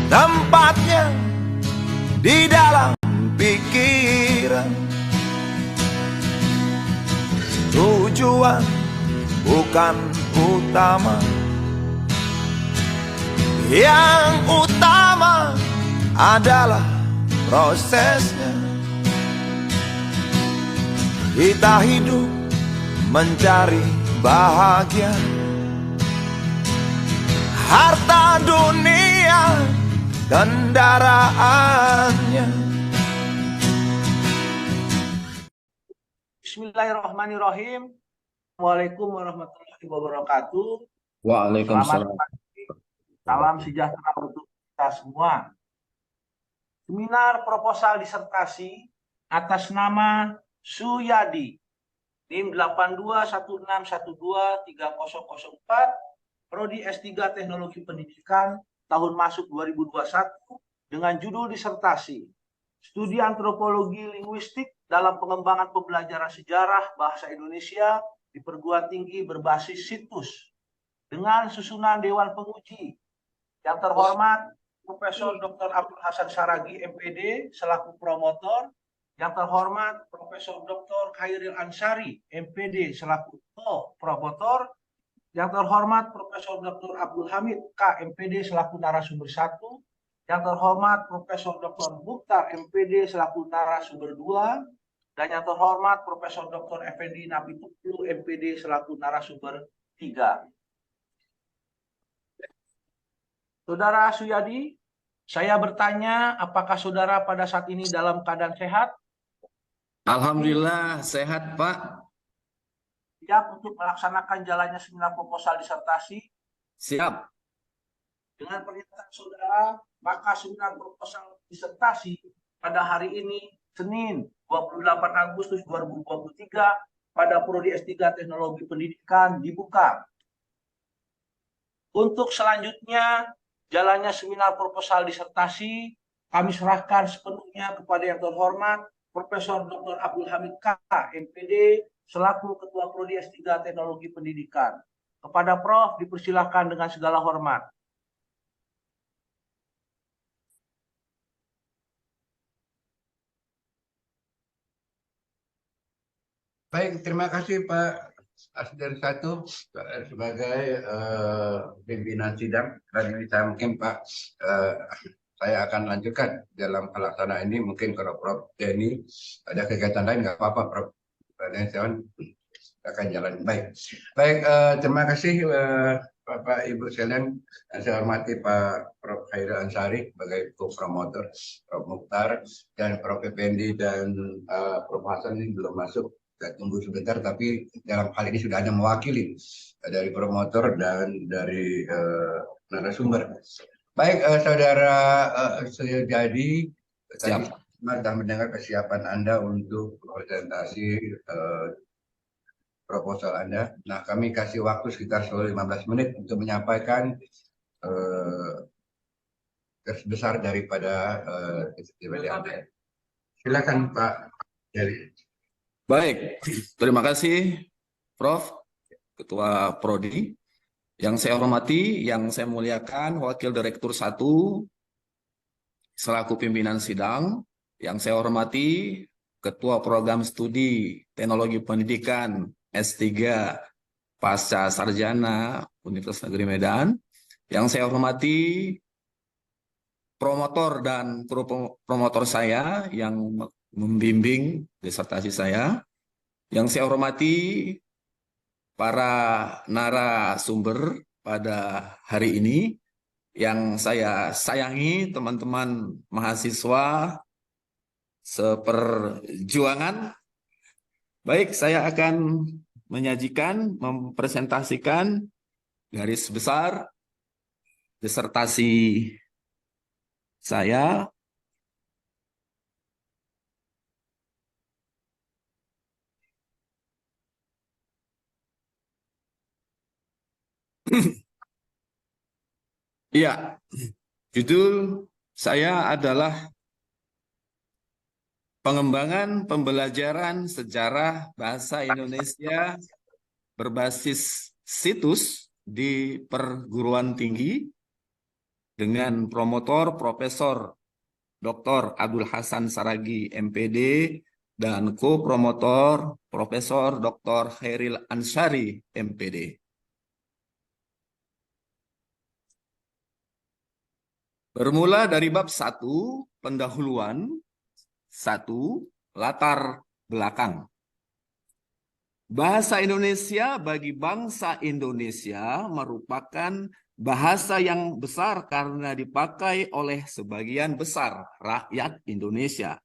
tempatnya di dalam pikiran. Tujuan bukan utama, yang utama adalah prosesnya. Kita hidup mencari bahagia, harta dunia, kendaraannya. Bismillahirrahmanirrahim. Assalamualaikum warahmatullahi wabarakatuh. Waalaikumsalam. Selamat pagi. Salam sejahtera untuk kita semua. Seminar proposal disertasi atas nama Suyadi, NIM 8216123004, Prodi S3 Teknologi Pendidikan, tahun masuk 2021, dengan judul disertasi Studi Antropologi Linguistik dalam Pengembangan Pembelajaran Sejarah Bahasa Indonesia di Perguruan Tinggi berbasis situs, dengan susunan Dewan Penguji. Yang terhormat Profesor Dr. Abdul Hasan Saragi, MPD, selaku promotor. Yang terhormat Profesor Dr. Khairil Ansari, MPD, selaku promotor. Yang terhormat Profesor Dr. Abdul Hamid, K, MPD, selaku narasumber 1. Yang terhormat Profesor Dr. Mukhtar, MPD, selaku narasumber 2. Dan yang terhormat Profesor Dr. Effendi Nabi Tuklu, MPD, selaku narasumber 3. Saudara Suyadi, saya bertanya, apakah saudara pada saat ini dalam keadaan sehat? Alhamdulillah sehat, Pak. Siap untuk melaksanakan jalannya seminar proposal disertasi? Siap. Dengan pernyataan saudara, maka seminar proposal disertasi pada hari ini, Senin 28 Agustus 2023, pada Prodi S3 Teknologi Pendidikan dibuka. Untuk selanjutnya, jalannya seminar proposal disertasi, kami serahkan sepenuhnya kepada yang terhormat Profesor Dr. Abdul Hamid K, MPD, selaku Ketua Prodi S3 Teknologi Pendidikan. Kepada Prof, dipersilahkan dengan segala hormat. Baik, terima kasih Pak Asdar Satu sebagai pimpinan sidang. Dan ini saya mungkin Pak, saya akan lanjutkan dalam pelaksanaan ini. Mungkin kalau Prof Denny ada kegiatan lain nggak apa-apa Prof. Saya akan jalan. Baik, terima kasih Bapak Ibu sekalian. Saya hormati Pak Prof Khairil Ansari sebagai co-promotor, Prof Mukhtar dan Prof Effendi dan Prof Hasan ini belum masuk. Kita tunggu sebentar, tapi dalam hal ini sudah ada mewakili dari promotor dan dari narasumber. Baik, saudara Suyadi, tadi sudah mendengar kesiapan Anda untuk presentasi proposal Anda. Nah, kami kasih waktu sekitar 15 menit untuk menyampaikan garis besar daripada Anda. Silakan Pak Jali. Baik, terima kasih Prof, Ketua Prodi. Yang saya hormati, yang saya muliakan Wakil Direktur 1 selaku pimpinan sidang. Yang saya hormati Ketua Program Studi Teknologi Pendidikan S3 Pasca Sarjana Universitas Negeri Medan. Yang saya hormati promotor dan promotor saya yang membimbing disertasi saya. Yang saya hormati para narasumber pada hari ini, yang saya sayangi teman-teman mahasiswa seperjuangan. Baik, saya akan menyajikan, mempresentasikan garis besar disertasi saya. Iya, judul saya adalah Pengembangan Pembelajaran Sejarah Bahasa Indonesia berbasis situs di perguruan tinggi dengan promotor Profesor Dr. Abdul Hasan Saragi, MPD, dan co-promotor Profesor Dr. Khairil Ansari, MPD. Bermula dari bab 1, pendahuluan, 1, latar belakang. Bahasa Indonesia bagi bangsa Indonesia merupakan bahasa yang besar karena dipakai oleh sebagian besar rakyat Indonesia.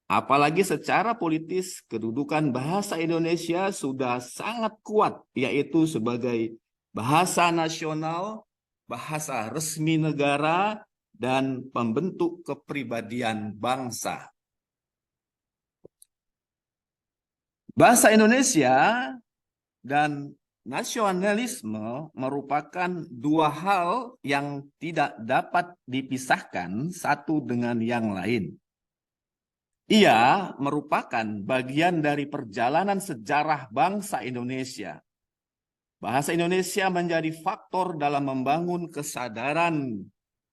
Apalagi secara politis, kedudukan bahasa Indonesia sudah sangat kuat, yaitu sebagai bahasa nasional, bahasa resmi negara, dan pembentuk kepribadian bangsa. Bahasa Indonesia dan nasionalisme merupakan dua hal yang tidak dapat dipisahkan satu dengan yang lain. Ia merupakan bagian dari perjalanan sejarah bangsa Indonesia. Bahasa Indonesia menjadi faktor dalam membangun kesadaran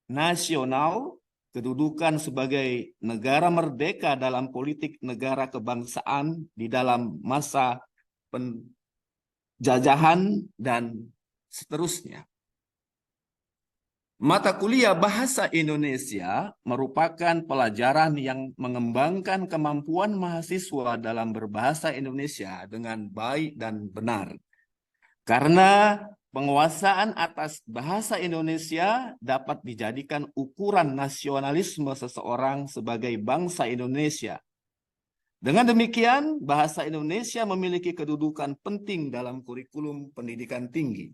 nasional, kedudukan sebagai negara merdeka dalam politik negara kebangsaan di dalam masa penjajahan, dan seterusnya. Mata kuliah Bahasa Indonesia merupakan pelajaran yang mengembangkan kemampuan mahasiswa dalam berbahasa Indonesia dengan baik dan benar. Karena penguasaan atas bahasa Indonesia dapat dijadikan ukuran nasionalisme seseorang sebagai bangsa Indonesia. Dengan demikian, bahasa Indonesia memiliki kedudukan penting dalam kurikulum pendidikan tinggi.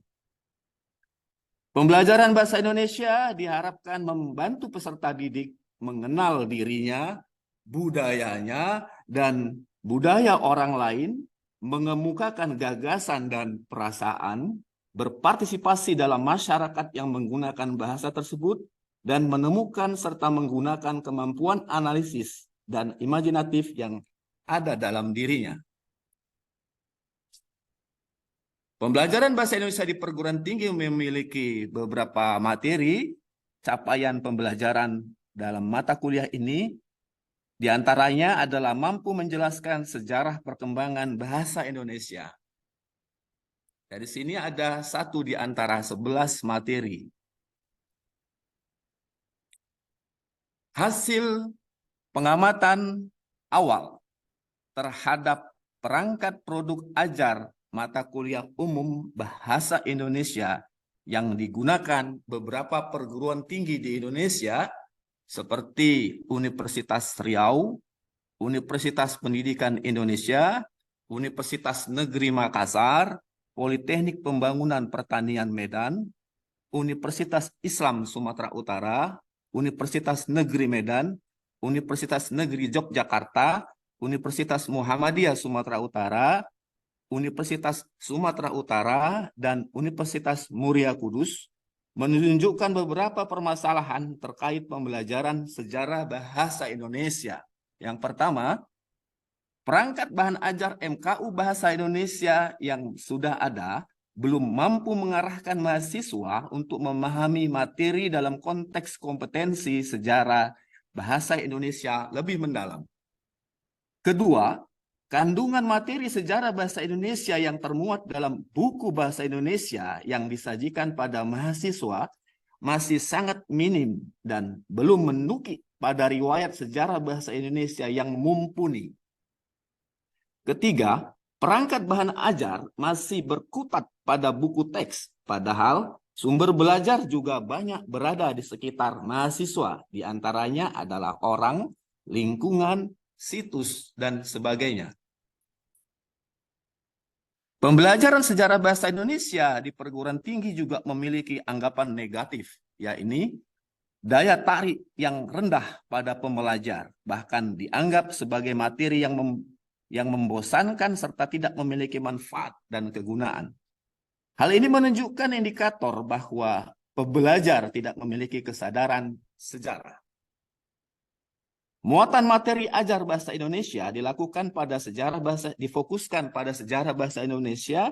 Pembelajaran bahasa Indonesia diharapkan membantu peserta didik mengenal dirinya, budayanya, dan budaya orang lain, mengemukakan gagasan dan perasaan, berpartisipasi dalam masyarakat yang menggunakan bahasa tersebut, dan menemukan serta menggunakan kemampuan analisis dan imajinatif yang ada dalam dirinya. Pembelajaran bahasa Indonesia di perguruan tinggi memiliki beberapa materi. Capaian pembelajaran dalam mata kuliah ini diantaranya adalah mampu menjelaskan sejarah perkembangan bahasa Indonesia. Dari sini ada satu di antara 11 materi. Hasil pengamatan awal terhadap perangkat produk ajar mata kuliah umum bahasa Indonesia yang digunakan beberapa perguruan tinggi di Indonesia seperti Universitas Riau, Universitas Pendidikan Indonesia, Universitas Negeri Makassar, Politeknik Pembangunan Pertanian Medan, Universitas Islam Sumatera Utara, Universitas Negeri Medan, Universitas Negeri Yogyakarta, Universitas Muhammadiyah Sumatera Utara, Universitas Sumatera Utara, dan Universitas Muria Kudus menunjukkan beberapa permasalahan terkait pembelajaran sejarah bahasa Indonesia. Yang pertama, perangkat bahan ajar MKU Bahasa Indonesia yang sudah ada belum mampu mengarahkan mahasiswa untuk memahami materi dalam konteks kompetensi sejarah bahasa Indonesia lebih mendalam. Kedua, kandungan materi sejarah bahasa Indonesia yang termuat dalam buku bahasa Indonesia yang disajikan pada mahasiswa masih sangat minim dan belum menukik pada riwayat sejarah bahasa Indonesia yang mumpuni. Ketiga, perangkat bahan ajar masih berkutat pada buku teks, padahal sumber belajar juga banyak berada di sekitar mahasiswa, di antaranya adalah orang, lingkungan, situs, dan sebagainya. Pembelajaran sejarah bahasa Indonesia di perguruan tinggi juga memiliki anggapan negatif, yaitu daya tarik yang rendah pada pembelajar, bahkan dianggap sebagai materi yang membosankan serta tidak memiliki manfaat dan kegunaan. Hal ini menunjukkan indikator bahwa pembelajar tidak memiliki kesadaran sejarah. Muatan materi ajar bahasa Indonesia dilakukan pada difokuskan pada sejarah bahasa Indonesia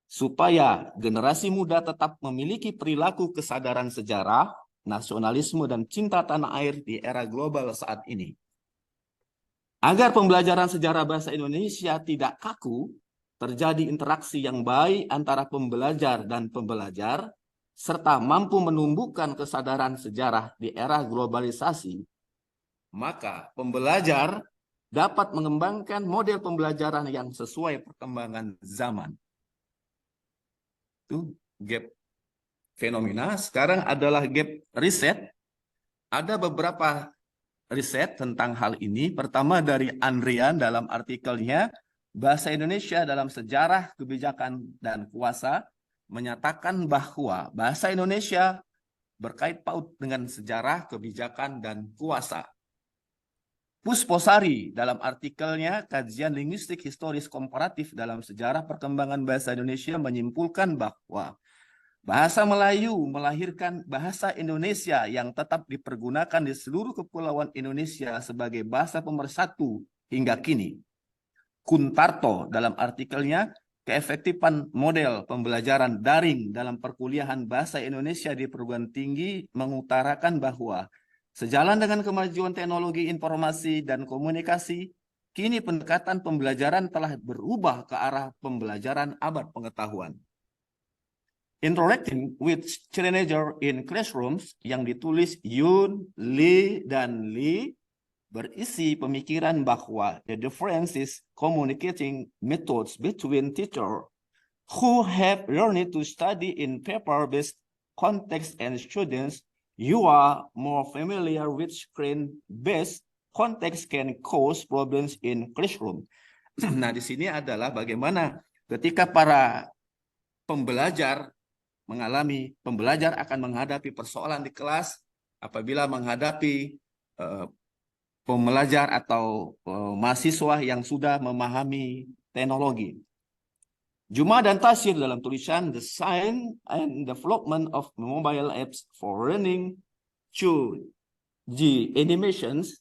supaya generasi muda tetap memiliki perilaku kesadaran sejarah nasionalisme, dan cinta tanah air di era global saat ini. Agar pembelajaran sejarah bahasa Indonesia tidak kaku, terjadi interaksi yang baik antara pembelajar dan pembelajar, serta mampu menumbuhkan kesadaran sejarah di era globalisasi, maka pembelajar dapat mengembangkan model pembelajaran yang sesuai perkembangan zaman. Itu gap fenomena. Sekarang adalah gap riset. Ada beberapa riset tentang hal ini. Pertama dari Andrian dalam artikelnya, Bahasa Indonesia dalam Sejarah, Kebijakan, dan Kuasa, menyatakan bahwa bahasa Indonesia berkait paut dengan sejarah, kebijakan, dan kuasa. Pusposari dalam artikelnya, Kajian Linguistik Historis Komparatif dalam Sejarah Perkembangan Bahasa Indonesia, menyimpulkan bahwa bahasa Melayu melahirkan bahasa Indonesia yang tetap dipergunakan di seluruh kepulauan Indonesia sebagai bahasa pemersatu hingga kini. Kuntarto dalam artikelnya, Keefektifan model pembelajaran daring dalam perkuliahan bahasa Indonesia di perguruan tinggi, mengutarakan bahwa sejalan dengan kemajuan teknologi informasi dan komunikasi, kini pendekatan pembelajaran telah berubah ke arah pembelajaran abad pengetahuan. Interacting with Teenager in Classrooms yang ditulis Yun, Lee, dan Lee berisi pemikiran bahwa the difference is communicating methods between teachers who have learned to study in paper-based context and students you are more familiar with screen-based context can cause problems in classroom. Nah, di sini adalah bagaimana ketika para pembelajar akan menghadapi persoalan di kelas apabila menghadapi pembelajar atau mahasiswa yang sudah memahami teknologi. Juma dan Tasir dalam tulisan The Science and Development of Mobile Apps for Learning through G Animations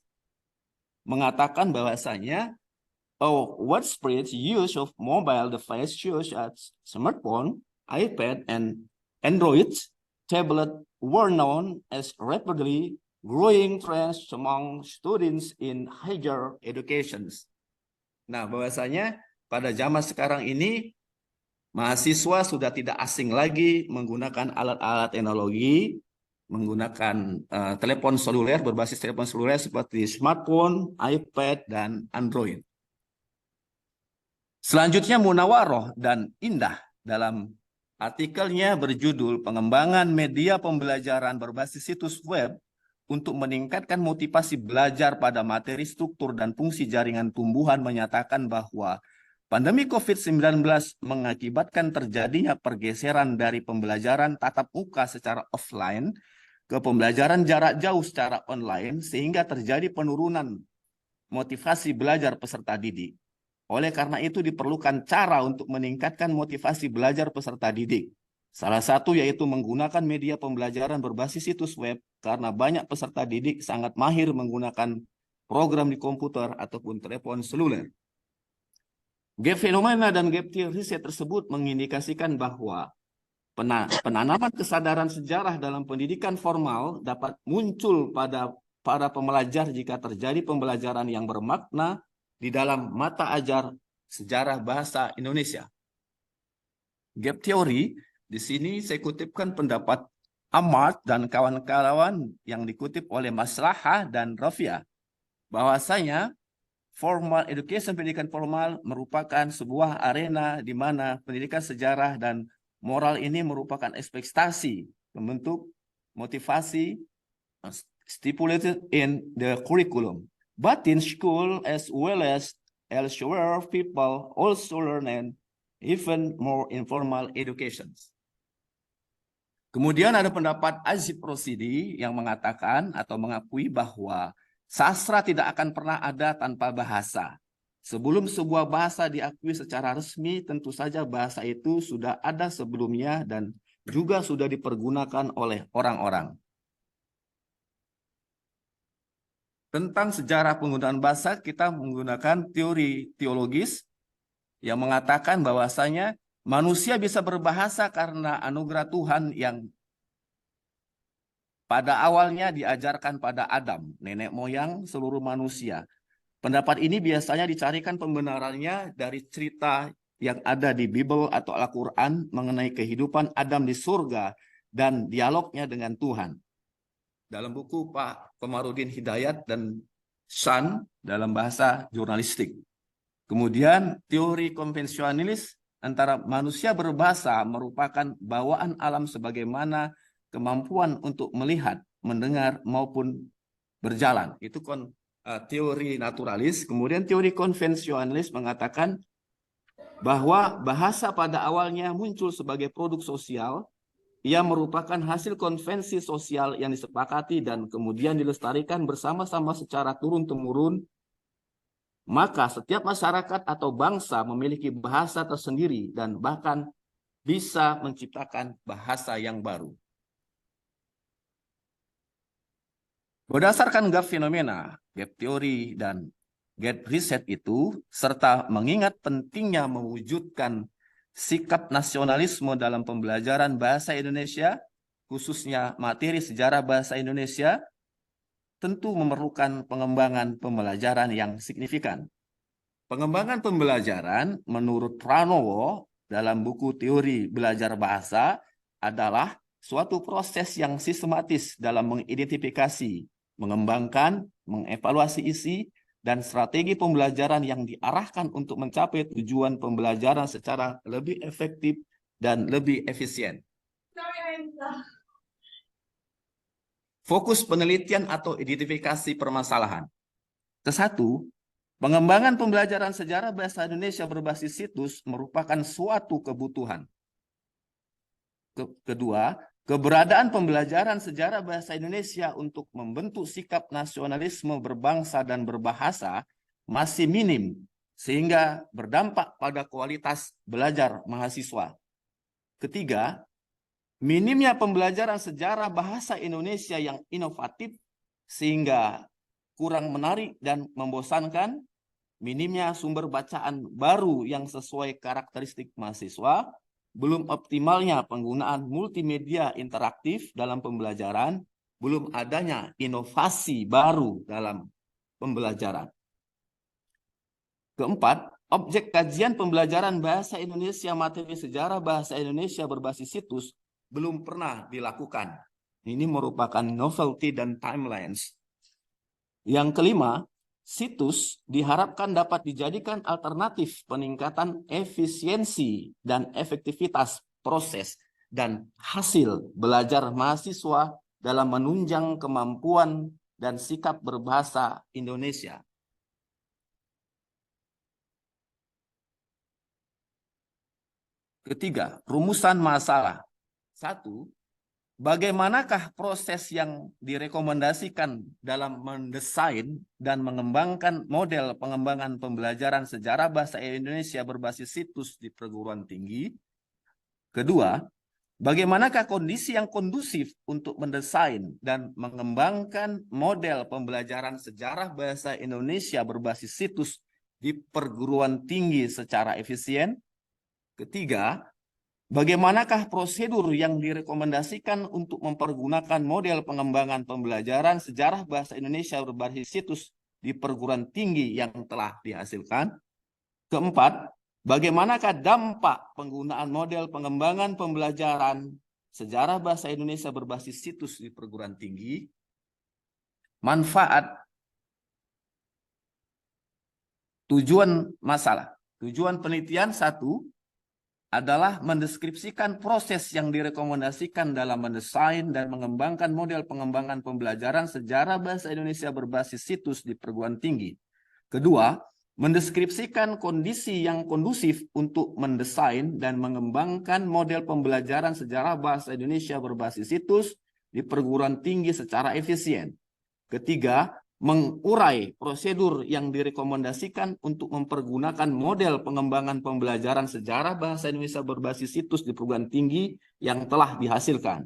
mengatakan bahwasanya widespread use of mobile devices such as smartphone, iPad, and Android tablet were known as rapidly growing trends among students in higher educations. Nah, bahwasanya pada zaman sekarang ini mahasiswa sudah tidak asing lagi menggunakan alat-alat teknologi, menggunakan telepon seluler, berbasis telepon seluler seperti smartphone, iPad, dan Android. Selanjutnya Munawaroh dan Indah dalam artikelnya berjudul Pengembangan Media Pembelajaran Berbasis Situs Web untuk meningkatkan motivasi belajar pada materi, struktur, dan fungsi jaringan tumbuhan, menyatakan bahwa pandemi COVID-19 mengakibatkan terjadinya pergeseran dari pembelajaran tatap muka secara offline ke pembelajaran jarak jauh secara online, sehingga terjadi penurunan motivasi belajar peserta didik. Oleh karena itu diperlukan cara untuk meningkatkan motivasi belajar peserta didik. Salah satu yaitu menggunakan media pembelajaran berbasis situs web, karena banyak peserta didik sangat mahir menggunakan program di komputer ataupun telepon seluler. Gap fenomena dan gap teori riset tersebut mengindikasikan bahwa penanaman kesadaran sejarah dalam pendidikan formal dapat muncul pada para pembelajar jika terjadi pembelajaran yang bermakna di dalam mata ajar sejarah bahasa Indonesia. Gap teori, di sini saya kutipkan pendapat Ahmad dan kawan-kawan yang dikutip oleh Maslahah dan Rafia, bahwasanya formal education, pendidikan formal merupakan sebuah arena di mana pendidikan sejarah dan moral ini merupakan ekspektasi, membentuk motivasi stipulated in the curriculum. But in school as well as elsewhere, people also learn and even more informal educations. Kemudian ada pendapat Azib Rosidi yang mengatakan atau mengakui bahwa sastra tidak akan pernah ada tanpa bahasa. Sebelum sebuah bahasa diakui secara resmi, tentu saja bahasa itu sudah ada sebelumnya dan juga sudah dipergunakan oleh orang-orang. Tentang sejarah penggunaan bahasa, kita menggunakan teori teologis yang mengatakan bahwasanya manusia bisa berbahasa karena anugerah Tuhan yang pada awalnya diajarkan pada Adam, nenek moyang seluruh manusia. Pendapat ini biasanya dicarikan pembenarannya dari cerita yang ada di Bible atau Al-Quran mengenai kehidupan Adam di surga dan dialognya dengan Tuhan. Dalam buku Pak Komarudin Hidayat dan Son dalam bahasa jurnalistik. Kemudian teori konvensionalis antara manusia berbahasa merupakan bawaan alam sebagaimana kemampuan untuk melihat, mendengar, maupun berjalan. Itu teori naturalis. Kemudian teori konvensionalis mengatakan bahwa bahasa pada awalnya muncul sebagai produk sosial. Ia merupakan hasil konvensi sosial yang disepakati dan kemudian dilestarikan bersama-sama secara turun-temurun. Maka setiap masyarakat atau bangsa memiliki bahasa tersendiri dan bahkan bisa menciptakan bahasa yang baru. Berdasarkan gap fenomena, gap teori, dan gap riset itu, serta mengingat pentingnya mewujudkan sikap nasionalisme dalam pembelajaran bahasa Indonesia, khususnya materi sejarah bahasa Indonesia, tentu memerlukan pengembangan pembelajaran yang signifikan. Pengembangan pembelajaran menurut Pranowo dalam buku Teori Belajar Bahasa adalah suatu proses yang sistematis dalam mengidentifikasi, mengembangkan, mengevaluasi isi, dan strategi pembelajaran yang diarahkan untuk mencapai tujuan pembelajaran secara lebih efektif dan lebih efisien. Fokus penelitian atau identifikasi permasalahan. Kesatu, pengembangan pembelajaran sejarah bahasa Indonesia berbasis situs merupakan suatu kebutuhan. Kedua, keberadaan pembelajaran sejarah bahasa Indonesia untuk membentuk sikap nasionalisme berbangsa dan berbahasa masih minim, sehingga berdampak pada kualitas belajar mahasiswa. Ketiga, minimnya pembelajaran sejarah bahasa Indonesia yang inovatif, sehingga kurang menarik dan membosankan. Minimnya sumber bacaan baru yang sesuai karakteristik mahasiswa. Belum optimalnya penggunaan multimedia interaktif dalam pembelajaran, belum adanya inovasi baru dalam pembelajaran. Keempat, objek kajian pembelajaran bahasa Indonesia materi sejarah bahasa Indonesia berbasis situs belum pernah dilakukan. Ini merupakan novelty dan timelines. Yang kelima, situs diharapkan dapat dijadikan alternatif peningkatan efisiensi dan efektivitas proses dan hasil belajar mahasiswa dalam menunjang kemampuan dan sikap berbahasa Indonesia. Ketiga, rumusan masalah. 1. Bagaimanakah proses yang direkomendasikan dalam mendesain dan mengembangkan model pengembangan pembelajaran sejarah bahasa Indonesia berbasis situs di perguruan tinggi? Kedua, bagaimanakah kondisi yang kondusif untuk mendesain dan mengembangkan model pembelajaran sejarah bahasa Indonesia berbasis situs di perguruan tinggi secara efisien? Ketiga, bagaimanakah prosedur yang direkomendasikan untuk mempergunakan model pengembangan pembelajaran sejarah bahasa Indonesia berbasis situs di perguruan tinggi yang telah dihasilkan? Keempat, bagaimanakah dampak penggunaan model pengembangan pembelajaran sejarah bahasa Indonesia berbasis situs di perguruan tinggi? Manfaat. Tujuan masalah. Tujuan penelitian 1, adalah mendeskripsikan proses yang direkomendasikan dalam mendesain dan mengembangkan model pengembangan pembelajaran sejarah bahasa Indonesia berbasis situs di perguruan tinggi. Kedua, mendeskripsikan kondisi yang kondusif untuk mendesain dan mengembangkan model pembelajaran sejarah bahasa Indonesia berbasis situs di perguruan tinggi secara efisien. Ketiga, mengurai prosedur yang direkomendasikan untuk mempergunakan model pengembangan pembelajaran sejarah bahasa Indonesia berbasis situs di perguruan tinggi yang telah dihasilkan.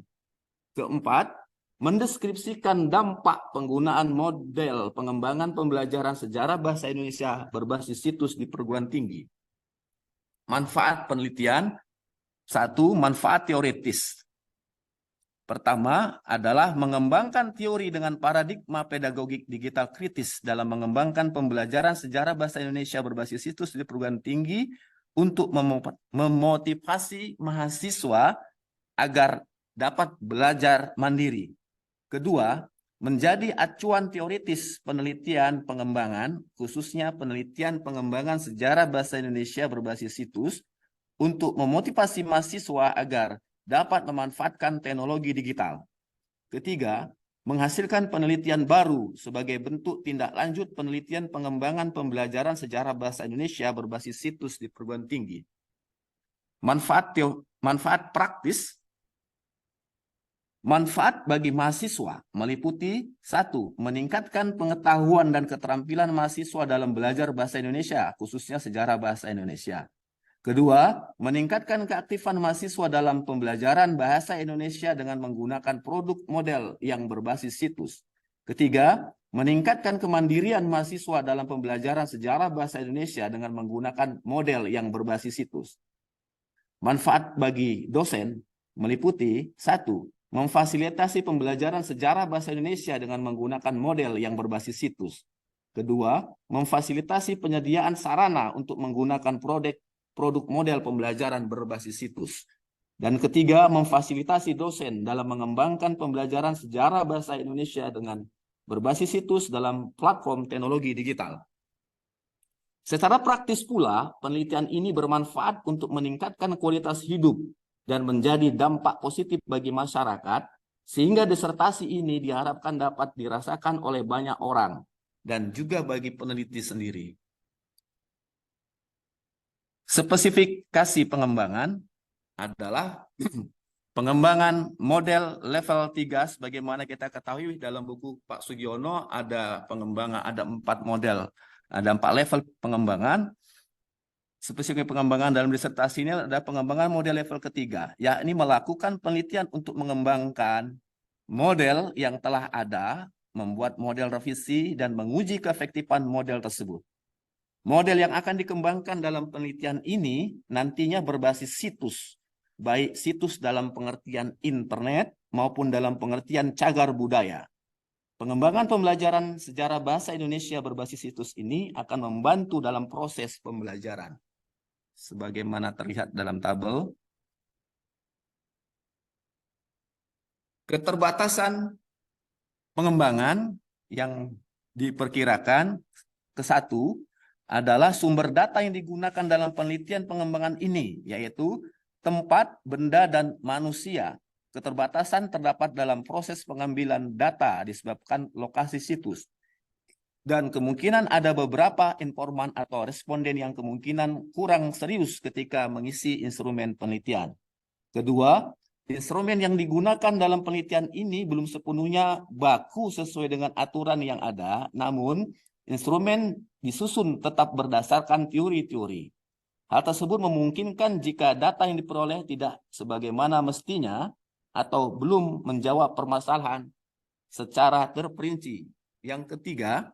Keempat, mendeskripsikan dampak penggunaan model pengembangan pembelajaran sejarah bahasa Indonesia berbasis situs di perguruan tinggi. Manfaat penelitian. 1, manfaat teoritis. Pertama adalah mengembangkan teori dengan paradigma pedagogik digital kritis dalam mengembangkan pembelajaran sejarah bahasa Indonesia berbasis situs di perguruan tinggi untuk memotivasi mahasiswa agar dapat belajar mandiri. Kedua, menjadi acuan teoritis penelitian pengembangan, khususnya penelitian pengembangan sejarah bahasa Indonesia berbasis situs untuk memotivasi mahasiswa agar dapat memanfaatkan teknologi digital. Ketiga, menghasilkan penelitian baru sebagai bentuk tindak lanjut penelitian pengembangan pembelajaran sejarah bahasa Indonesia berbasis situs di perguruan tinggi. Manfaat praktis. Manfaat bagi mahasiswa meliputi 1. Meningkatkan pengetahuan dan keterampilan mahasiswa dalam belajar bahasa Indonesia, khususnya sejarah bahasa Indonesia. Kedua, meningkatkan keaktifan mahasiswa dalam pembelajaran bahasa Indonesia dengan menggunakan produk model yang berbasis situs. Ketiga, meningkatkan kemandirian mahasiswa dalam pembelajaran sejarah bahasa Indonesia dengan menggunakan model yang berbasis situs. Manfaat bagi dosen meliputi 1. Memfasilitasi pembelajaran sejarah bahasa Indonesia dengan menggunakan model yang berbasis situs. Kedua, memfasilitasi penyediaan sarana untuk menggunakan produk model pembelajaran berbasis situs. Dan ketiga, memfasilitasi dosen dalam mengembangkan pembelajaran sejarah bahasa Indonesia dengan berbasis situs dalam platform teknologi digital. Secara praktis pula, penelitian ini bermanfaat untuk meningkatkan kualitas hidup dan menjadi dampak positif bagi masyarakat, sehingga disertasi ini diharapkan dapat dirasakan oleh banyak orang dan juga bagi peneliti sendiri. Spesifikasi pengembangan adalah pengembangan model level 3 sebagaimana kita ketahui dalam buku Pak Sugiono ada pengembangan, ada 4 model, ada 4 level pengembangan. Spesifik pengembangan dalam disertasi ini ada pengembangan model level ketiga, yakni melakukan penelitian untuk mengembangkan model yang telah ada, membuat model revisi dan menguji keefektifan model tersebut. Model yang akan dikembangkan dalam penelitian ini nantinya berbasis situs, baik situs dalam pengertian internet maupun dalam pengertian cagar budaya. Pengembangan pembelajaran sejarah bahasa Indonesia berbasis situs ini akan membantu dalam proses pembelajaran. Sebagaimana terlihat dalam tabel. Keterbatasan pengembangan yang diperkirakan ke-1 adalah sumber data yang digunakan dalam penelitian pengembangan ini, yaitu tempat, benda, dan manusia. Keterbatasan terdapat dalam proses pengambilan data disebabkan lokasi situs. Dan kemungkinan ada beberapa informan atau responden yang kemungkinan kurang serius ketika mengisi instrumen penelitian. Kedua, instrumen yang digunakan dalam penelitian ini belum sepenuhnya baku sesuai dengan aturan yang ada, namun instrumen disusun tetap berdasarkan teori-teori. Hal tersebut memungkinkan jika data yang diperoleh tidak sebagaimana mestinya atau belum menjawab permasalahan secara terperinci. Yang ketiga,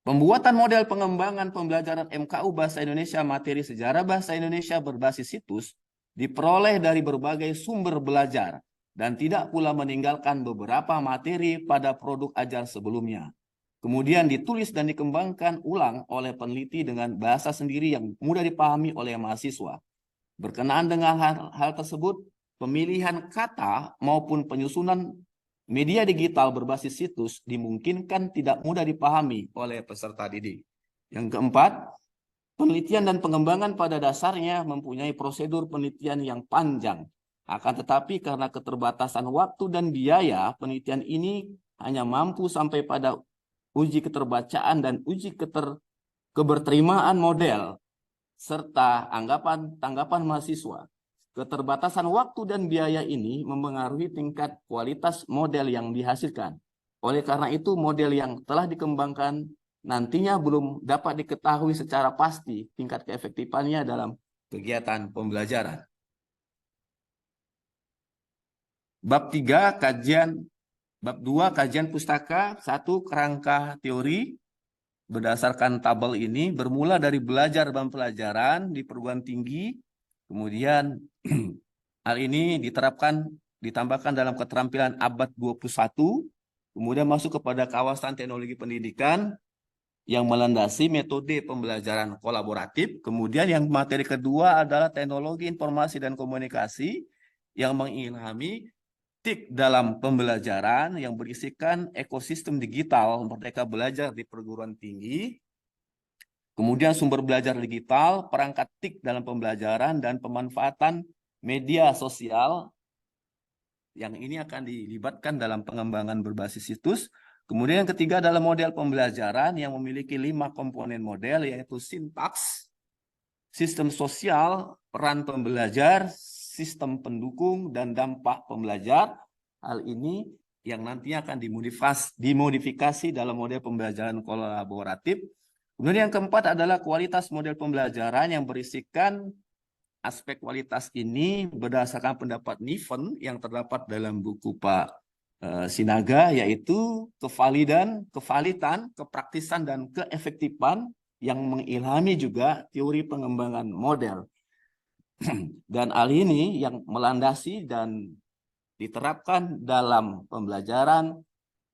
pembuatan model pengembangan pembelajaran MKU Bahasa Indonesia materi sejarah bahasa Indonesia berbasis situs diperoleh dari berbagai sumber belajar dan tidak pula meninggalkan beberapa materi pada produk ajar sebelumnya. Kemudian ditulis dan dikembangkan ulang oleh peneliti dengan bahasa sendiri yang mudah dipahami oleh mahasiswa. Berkenaan dengan hal tersebut, pemilihan kata maupun penyusunan media digital berbasis situs dimungkinkan tidak mudah dipahami oleh peserta didik. Yang keempat, penelitian dan pengembangan pada dasarnya mempunyai prosedur penelitian yang panjang. Akan tetapi karena keterbatasan waktu dan biaya, penelitian ini hanya mampu sampai pada uji keterbacaan dan uji keberterimaan model, serta tanggapan mahasiswa. Keterbatasan waktu dan biaya ini mempengaruhi tingkat kualitas model yang dihasilkan. Oleh karena itu, model yang telah dikembangkan nantinya belum dapat diketahui secara pasti tingkat keefektifannya dalam kegiatan pembelajaran. Bab 3, kajian. Bab 2, kajian pustaka. 1, kerangka teori. Berdasarkan tabel ini, bermula dari belajar dan pelajaran di perguruan tinggi. Kemudian hal ini diterapkan ditambahkan dalam keterampilan abad 21, kemudian masuk kepada kawasan teknologi pendidikan yang melandasi metode pembelajaran kolaboratif. Kemudian yang materi kedua adalah teknologi informasi dan komunikasi yang mengilhami TIK dalam pembelajaran yang berisikan ekosistem digital Merdeka Belajar di perguruan tinggi. Kemudian sumber belajar digital, perangkat TIK dalam pembelajaran, dan pemanfaatan media sosial yang ini akan dilibatkan dalam pengembangan berbasis situs. Kemudian yang ketiga adalah model pembelajaran yang memiliki 5 komponen model, yaitu sintaks, sistem sosial, peran pembelajar, sistem pendukung, dan dampak pembelajar. Hal ini yang nantinya akan dimodifikasi dalam model pembelajaran kolaboratif. Kemudian yang keempat adalah kualitas model pembelajaran yang berisikan aspek kualitas ini berdasarkan pendapat Niven yang terdapat dalam buku Pak Sinaga, yaitu kevalidan, kepraktisan, dan keefektifan yang mengilhami juga teori pengembangan model. Dan hal ini yang melandasi dan diterapkan dalam pembelajaran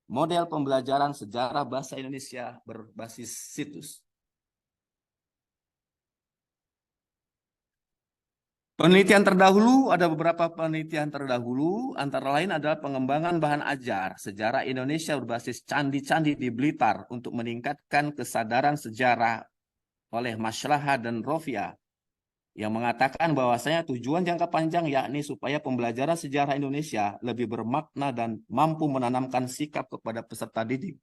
model pembelajaran sejarah bahasa Indonesia berbasis situs. Penelitian terdahulu, ada beberapa penelitian terdahulu, antara lain adalah pengembangan bahan ajar sejarah Indonesia berbasis candi-candi di Blitar untuk meningkatkan kesadaran sejarah oleh Maslaha dan Rofia, yang mengatakan bahwasanya tujuan jangka panjang yakni supaya pembelajaran sejarah Indonesia lebih bermakna dan mampu menanamkan sikap kepada peserta didik.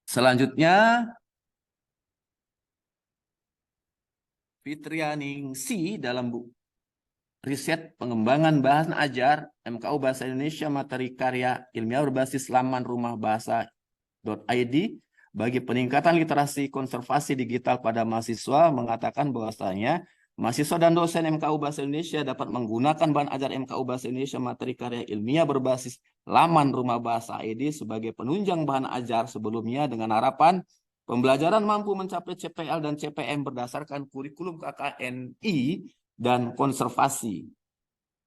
Selanjutnya, Fitrianingsi dalam buku riset pengembangan bahan ajar MKU Bahasa Indonesia materi karya ilmiah berbasis laman rumah bahasa.id bagi peningkatan literasi konservasi digital pada mahasiswa mengatakan bahwasanya mahasiswa dan dosen MKU Bahasa Indonesia dapat menggunakan bahan ajar MKU Bahasa Indonesia materi karya ilmiah berbasis laman rumah bahasa.id sebagai penunjang bahan ajar sebelumnya dengan harapan pembelajaran mampu mencapai CPL dan CPM berdasarkan kurikulum KKNI dan konservasi.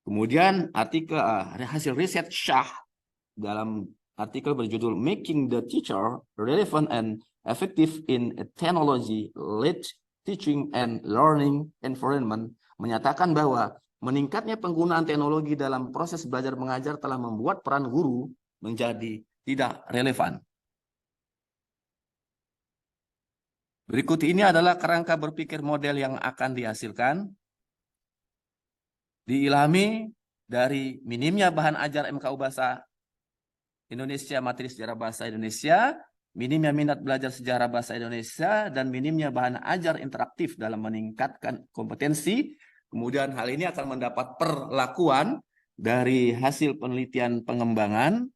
Kemudian hasil riset Shah dalam artikel berjudul Making the Teacher Relevant and Effective in a Technology-Led Teaching and Learning Environment menyatakan bahwa meningkatnya penggunaan teknologi dalam proses belajar mengajar telah membuat peran guru menjadi tidak relevan. Berikut ini adalah kerangka berpikir model yang akan dihasilkan. Diilhami dari minimnya bahan ajar MKU Bahasa Indonesia materi sejarah bahasa Indonesia, minimnya minat belajar sejarah bahasa Indonesia, dan minimnya bahan ajar interaktif dalam meningkatkan kompetensi. Kemudian hal ini akan mendapat perlakuan dari hasil penelitian pengembangan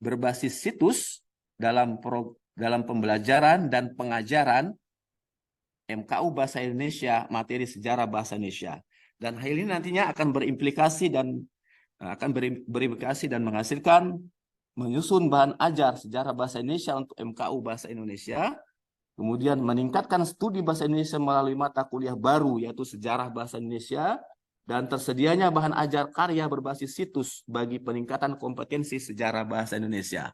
berbasis situs dalam pembelajaran dan pengajaran MKU Bahasa Indonesia materi sejarah bahasa Indonesia. Dan hal ini nantinya akan berimplikasi dan menghasilkan menyusun bahan ajar sejarah bahasa Indonesia untuk MKU Bahasa Indonesia, kemudian meningkatkan studi bahasa Indonesia melalui mata kuliah baru yaitu sejarah bahasa Indonesia, dan tersedianya bahan ajar karya berbasis situs bagi peningkatan kompetensi sejarah bahasa Indonesia.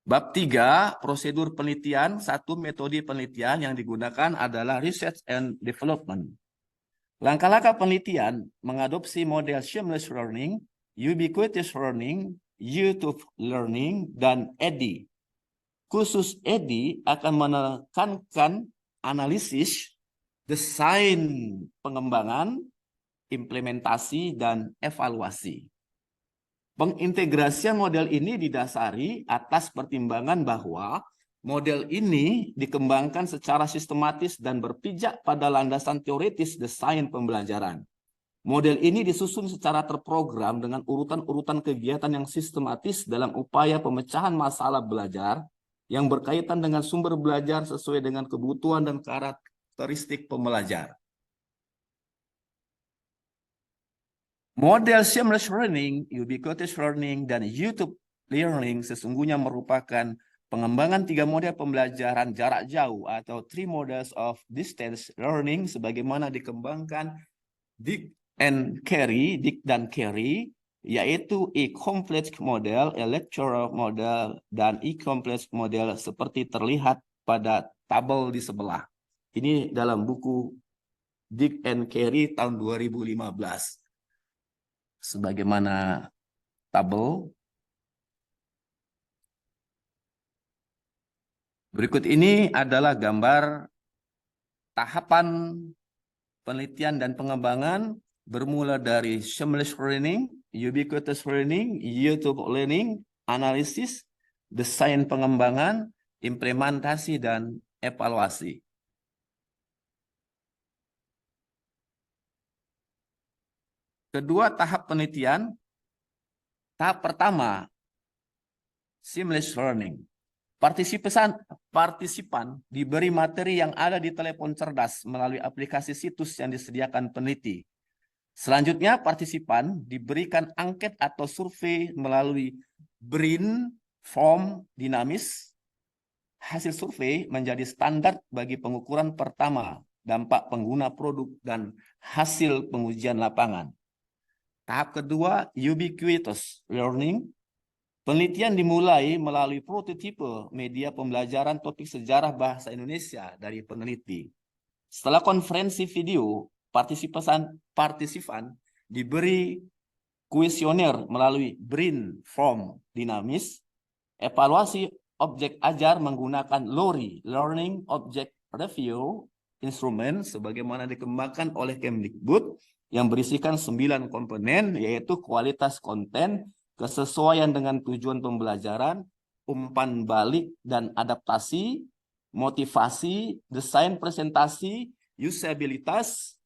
Bab 3, prosedur penelitian. 1. Metode penelitian yang digunakan adalah research and development. Langkah-langkah penelitian mengadopsi model seamless learning, ubiquitous learning, YouTube learning, dan EDI. Khusus EDI akan menekankan analisis, desain pengembangan, implementasi, dan evaluasi. Pengintegrasian model ini didasari atas pertimbangan bahwa model ini dikembangkan secara sistematis dan berpijak pada landasan teoritis desain pembelajaran. Model ini disusun secara terprogram dengan urutan-urutan kegiatan yang sistematis dalam upaya pemecahan masalah belajar yang berkaitan dengan sumber belajar sesuai dengan kebutuhan dan karakteristik pembelajar. Model seamless learning, ubiquitous learning, dan YouTube learning sesungguhnya merupakan pengembangan 3 model pembelajaran jarak jauh atau 3 models of distance learning sebagaimana dikembangkan Dick dan Carey, yaitu e-complex model, electoral model, dan e-complex model seperti terlihat pada tabel di sebelah. Ini dalam buku Dick and Carey tahun 2015. Sebagaimana tabel. Berikut ini adalah gambar tahapan penelitian dan pengembangan bermula dari seamless learning, ubiquitous learning, YouTube learning, analisis, desain pengembangan, implementasi, dan evaluasi. Kedua tahap penelitian, tahap pertama, seamless learning. Partisipan diberi materi yang ada di telepon cerdas melalui aplikasi situs yang disediakan peneliti. Selanjutnya, partisipan diberikan angket atau survei melalui brain form dinamis. Hasil survei menjadi standar bagi pengukuran pertama, dampak pengguna produk, dan hasil pengujian lapangan. Tahap kedua, ubiquitous learning. Penelitian dimulai melalui prototipe media pembelajaran topik sejarah bahasa Indonesia dari peneliti. Setelah konferensi video, partisipan diberi kuesioner melalui brain form dinamis. Evaluasi objek ajar menggunakan LORI, Learning Object Review Instrument, sebagaimana dikembangkan oleh Kemdikbud, yang berisikan 9 komponen, yaitu kualitas konten, kesesuaian dengan tujuan pembelajaran, umpan balik dan adaptasi, motivasi, desain presentasi, usabilitas,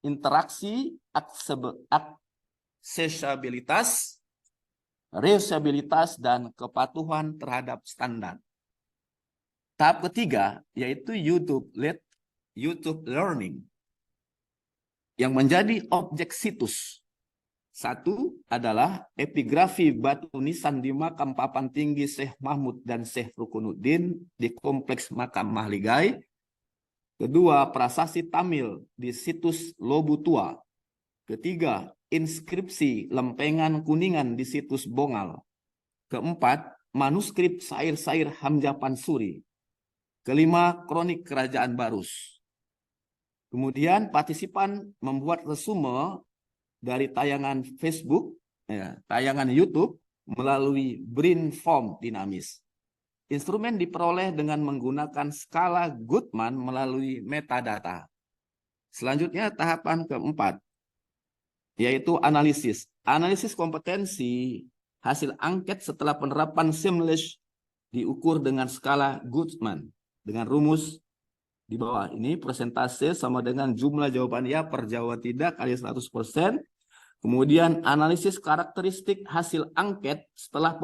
interaksi, aksesibilitas, reusabilitas, dan kepatuhan terhadap standar. Tahap ketiga yaitu YouTube Learning yang menjadi objek situs. Satu adalah epigrafi batu nisan di makam papan tinggi Syekh Mahmud dan Syekh Rukunuddin di Kompleks Makam Mahligai. Kedua, prasasti Tamil di situs Lobu Tua. Ketiga, inskripsi lempengan Kuningan di situs Bongal. Keempat, manuskrip syair-syair Hamzah Pansuri. Kelima, kronik Kerajaan Barus. Kemudian partisipan membuat resume dari tayangan Facebook, tayangan YouTube melalui brain form dinamis. Instrumen diperoleh dengan menggunakan skala Goodman melalui metadata. Selanjutnya tahapan keempat, yaitu analisis. Analisis kompetensi hasil angket setelah penerapan seamless diukur dengan skala Goodman dengan rumus di bawah ini. Persentase sama dengan jumlah jawaban ya per jawab tidak kali 100%. Kemudian analisis karakteristik hasil angket setelah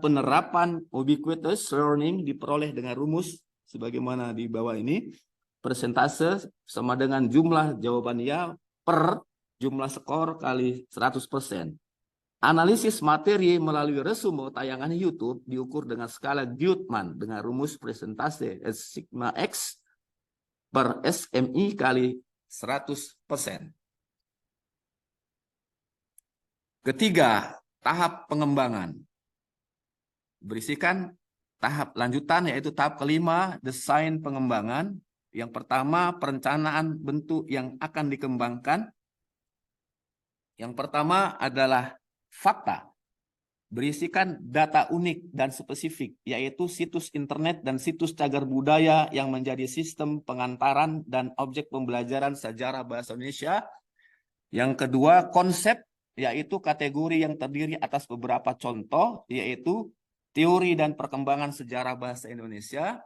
penerapan ubiquitous learning diperoleh dengan rumus sebagaimana di bawah ini. Persentase sama dengan jumlah jawaban ya per jumlah skor kali 100%. Analisis materi melalui resume tayangan YouTube diukur dengan skala Goodman dengan rumus persentase sigma X per SMI kali 100%. Ketiga, tahap pengembangan. Berisikan tahap lanjutan yaitu tahap kelima, desain pengembangan. Yang pertama, perencanaan bentuk yang akan dikembangkan. Yang pertama adalah fakta. Berisikan data unik dan spesifik, yaitu situs internet dan situs cagar budaya yang menjadi sistem pengantaran dan objek pembelajaran sejarah bahasa Indonesia. Yang kedua, konsep, yaitu kategori yang terdiri atas beberapa contoh, yaitu teori dan perkembangan sejarah bahasa Indonesia.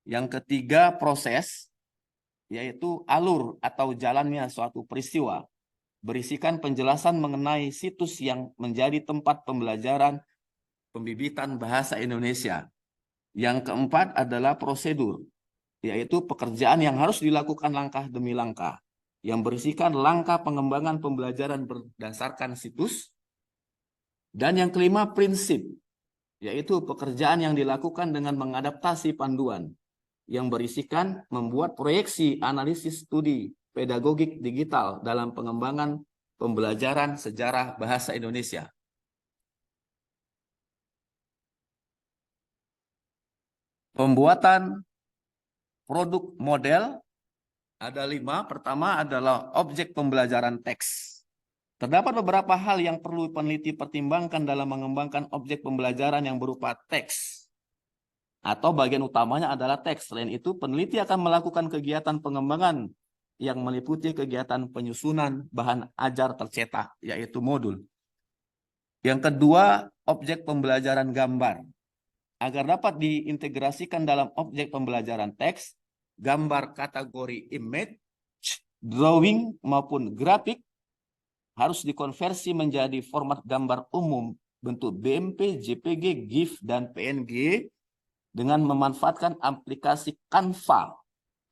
Yang ketiga, proses, yaitu alur atau jalannya suatu peristiwa. Berisikan penjelasan mengenai situs yang menjadi tempat pembelajaran pembibitan bahasa Indonesia. Yang keempat adalah prosedur, yaitu pekerjaan yang harus dilakukan langkah demi langkah, yang berisikan langkah pengembangan pembelajaran berdasarkan situs. Dan yang kelima, prinsip, yaitu pekerjaan yang dilakukan dengan mengadaptasi panduan, yang berisikan membuat proyeksi analisis studi pedagogik digital dalam pengembangan pembelajaran sejarah bahasa Indonesia. Pembuatan produk model ada 5. Pertama adalah objek pembelajaran teks. Terdapat beberapa hal yang perlu peneliti pertimbangkan dalam mengembangkan objek pembelajaran yang berupa teks. Atau bagian utamanya adalah teks. Selain itu, peneliti akan melakukan kegiatan pengembangan yang meliputi kegiatan penyusunan bahan ajar tercetak, yaitu modul. Yang kedua, objek pembelajaran gambar. Agar dapat diintegrasikan dalam objek pembelajaran teks, gambar kategori image, drawing maupun grafik harus dikonversi menjadi format gambar umum bentuk BMP, JPG, GIF, dan PNG dengan memanfaatkan aplikasi Canva.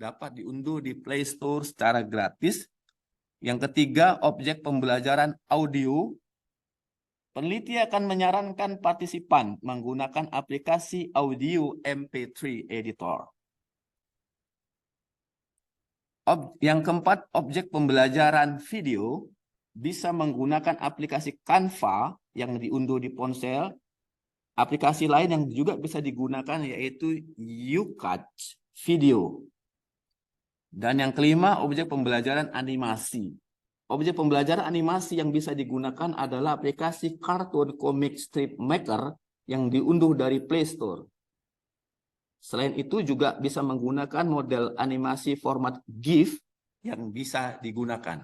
Dapat diunduh di Play Store secara gratis. Yang ketiga, objek pembelajaran audio. Peneliti akan menyarankan partisipan menggunakan aplikasi audio MP3 editor. Yang keempat, objek pembelajaran video bisa menggunakan aplikasi Canva yang diunduh di ponsel. Aplikasi lain yang juga bisa digunakan yaitu YouCatch Video. Dan yang kelima, objek pembelajaran animasi. Objek pembelajaran animasi yang bisa digunakan adalah aplikasi Cartoon Comic Strip Maker yang diunduh dari Play Store. Selain itu juga bisa menggunakan model animasi format GIF yang bisa digunakan.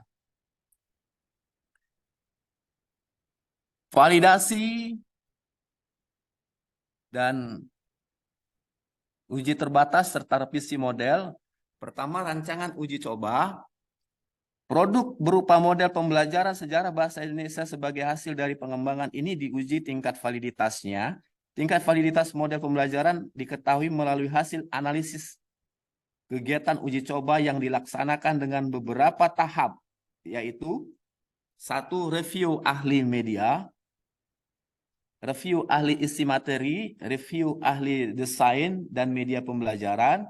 Validasi dan uji terbatas serta revisi model. Pertama, rancangan uji coba. Produk berupa model pembelajaran sejarah bahasa Indonesia sebagai hasil dari pengembangan ini diuji tingkat validitasnya. Tingkat validitas model pembelajaran diketahui melalui hasil analisis kegiatan uji coba yang dilaksanakan dengan beberapa tahap, yaitu 1. Review ahli media, review ahli isi materi, review ahli desain dan media pembelajaran,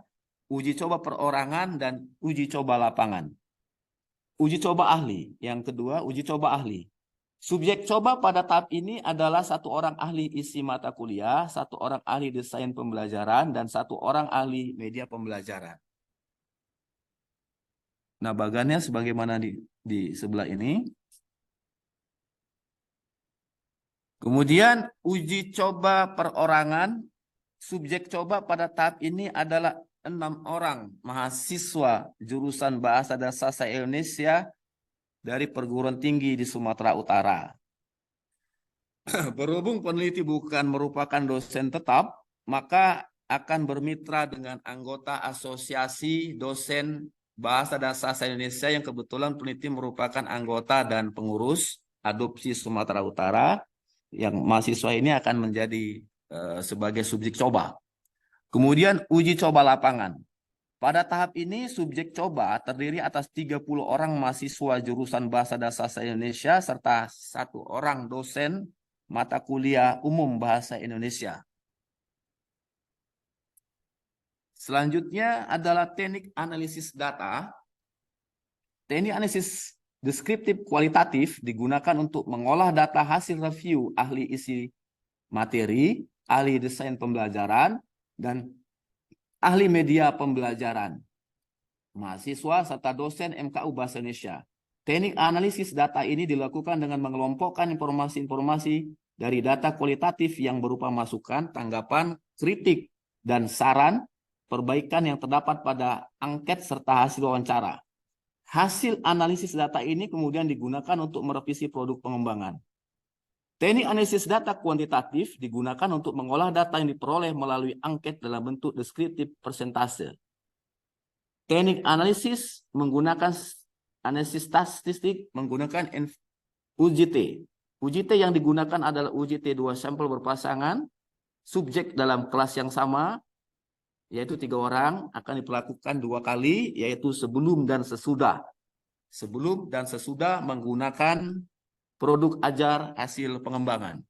uji coba perorangan, dan uji coba lapangan. Uji coba ahli. Yang kedua, uji coba ahli. Subjek coba pada tahap ini adalah 1 orang ahli isi mata kuliah, 1 orang ahli desain pembelajaran, dan 1 orang ahli media pembelajaran. Nah, bagannya sebagaimana di sebelah ini. Kemudian uji coba perorangan. Subjek coba pada tahap ini adalah 6 orang mahasiswa jurusan Bahasa dan Sastra Indonesia dari perguruan tinggi di Sumatera Utara. Berhubung peneliti bukan merupakan dosen tetap, maka akan bermitra dengan anggota Asosiasi Dosen Bahasa dan Sastra Indonesia yang kebetulan peneliti merupakan anggota dan pengurus Adopsi Sumatera Utara, yang mahasiswa ini akan menjadi sebagai subjek coba. Kemudian uji coba lapangan. Pada tahap ini subjek coba terdiri atas 30 orang mahasiswa jurusan Bahasa dan Sastra Indonesia serta 1 orang dosen mata kuliah umum Bahasa Indonesia. Selanjutnya adalah teknik analisis data. Teknik analisis deskriptif kualitatif digunakan untuk mengolah data hasil review ahli isi materi, ahli desain pembelajaran, dan ahli media pembelajaran, mahasiswa serta dosen MKU Bahasa Indonesia. Teknik analisis data ini dilakukan dengan mengelompokkan informasi-informasi dari data kualitatif yang berupa masukan, tanggapan, kritik, dan saran perbaikan yang terdapat pada angket serta hasil wawancara. Hasil analisis data ini kemudian digunakan untuk merevisi produk pengembangan. Teknik analisis data kuantitatif digunakan untuk mengolah data yang diperoleh melalui angket dalam bentuk deskriptif persentase. Teknik analisis menggunakan analisis statistik menggunakan UJT. UJT yang digunakan adalah UJT 2 sampel berpasangan, subjek dalam kelas yang sama, yaitu 3 orang, akan diperlakukan 2 kali, yaitu sebelum dan sesudah. Sebelum dan sesudah menggunakan produk ajar hasil pengembangan.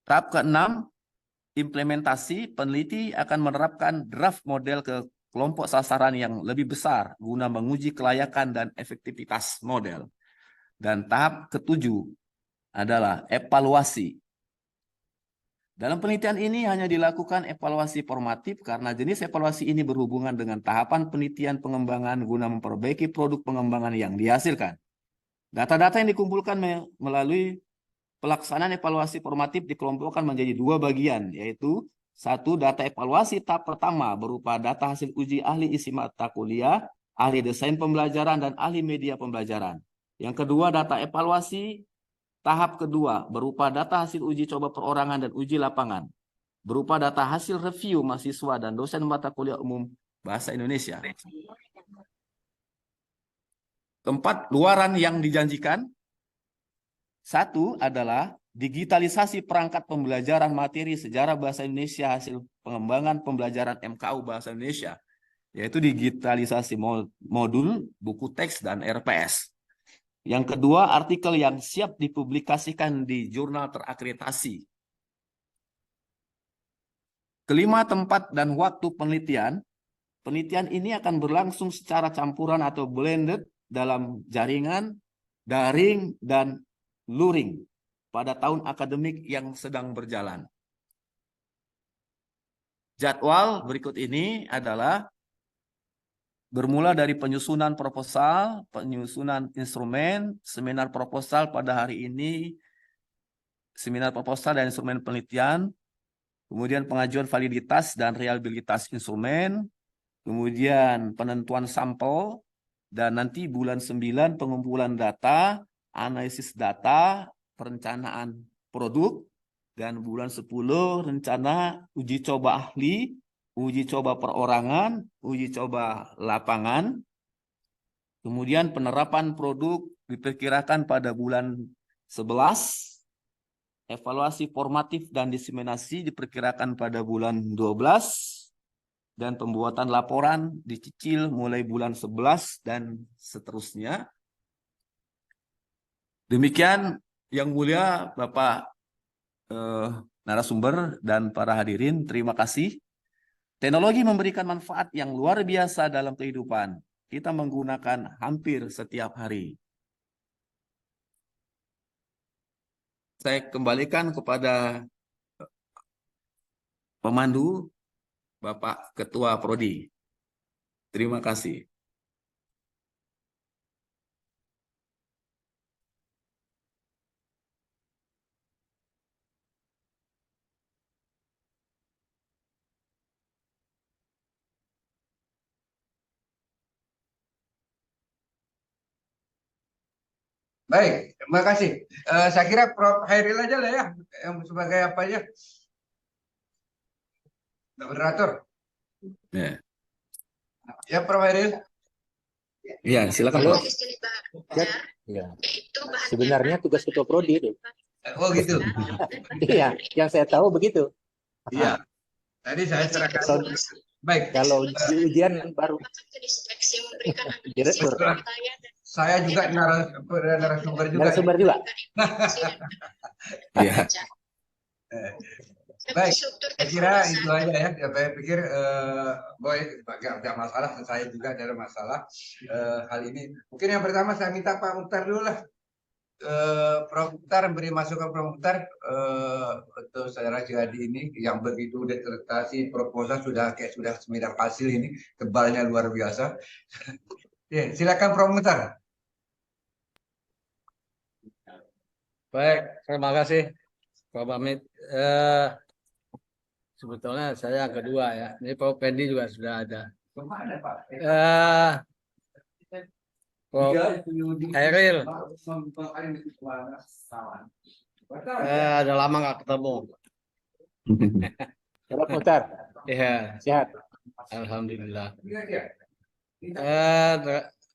Tahap ke-6, implementasi. Peneliti akan menerapkan draft model ke kelompok sasaran yang lebih besar guna menguji kelayakan dan efektivitas model. Dan tahap ketujuh adalah evaluasi. Dalam penelitian ini hanya dilakukan evaluasi formatif karena jenis evaluasi ini berhubungan dengan tahapan penelitian pengembangan guna memperbaiki produk pengembangan yang dihasilkan. Data-data yang dikumpulkan melalui pelaksanaan evaluasi formatif dikelompokkan menjadi dua bagian, yaitu satu, data evaluasi tahap pertama berupa data hasil uji ahli isi mata kuliah, ahli desain pembelajaran, dan ahli media pembelajaran. Yang kedua, data evaluasi tahap kedua berupa data hasil uji coba perorangan dan uji lapangan, berupa data hasil review mahasiswa dan dosen mata kuliah umum bahasa Indonesia. Keempat, luaran yang dijanjikan. Satu adalah digitalisasi perangkat pembelajaran materi sejarah bahasa Indonesia hasil pengembangan pembelajaran MKU bahasa Indonesia, yaitu digitalisasi modul, buku teks, dan RPS. Yang kedua, artikel yang siap dipublikasikan di jurnal terakreditasi. Kelima, tempat dan waktu penelitian. Penelitian ini akan berlangsung secara campuran atau blended dalam jaringan, daring, dan luring pada tahun akademik yang sedang berjalan. Jadwal berikut ini adalah bermula dari penyusunan proposal, penyusunan instrumen, seminar proposal pada hari ini, seminar proposal dan instrumen penelitian, kemudian pengajuan validitas dan reliabilitas instrumen, kemudian penentuan sampel, dan nanti bulan 9 pengumpulan data, analisis data, perencanaan produk, dan bulan 10 rencana uji coba ahli, uji coba perorangan, uji coba lapangan. Kemudian penerapan produk diperkirakan pada bulan 11, evaluasi formatif dan diseminasi diperkirakan pada bulan 12, dan pembuatan laporan dicicil mulai bulan 11 dan seterusnya. Demikian yang mulia Bapak narasumber dan para hadirin, terima kasih. Teknologi memberikan manfaat yang luar biasa dalam kehidupan. Kita menggunakan hampir setiap hari. Saya kembalikan kepada pemandu, Bapak Ketua Prodi. Terima kasih. Baik, terima kasih. Saya kira Prof. Hairil aja lah ya, yang sebagai apa aja? Moderator. Ya, Ya, Prof. Hairil. ya silakan. Prof. Ya. Sebenarnya tugas ketua prodi itu. Oh gitu. Iya, yang saya tahu begitu. Iya. Tadi saya serahkan. Baik. Kalau di ujian baru direktur. Saya juga narasumber juga. Narasumber juga. Ya. Baik, saya kira itu aja ya. Saya pikir Boy nggak masalah, saya juga ada masalah hal ini. Mungkin yang pertama saya minta Pak Mukhtar dulu lah. Prof. Mukhtar beri masukan Prof. Mukhtar untuk saudara Jihadi ini yang begitu disertasi proposal sudah semedang hasil ini, tebalnya luar biasa. Ya, silakan Prof. Mukhtar. Baik, terima kasih Pak Pamit. Sebetulnya saya yang kedua ya. Ini Pak Pendi juga sudah ada. Prof. Hairil. Ada lama nggak ketemu. Prof. Mukhtar, Iya, sehat. alhamdulillah.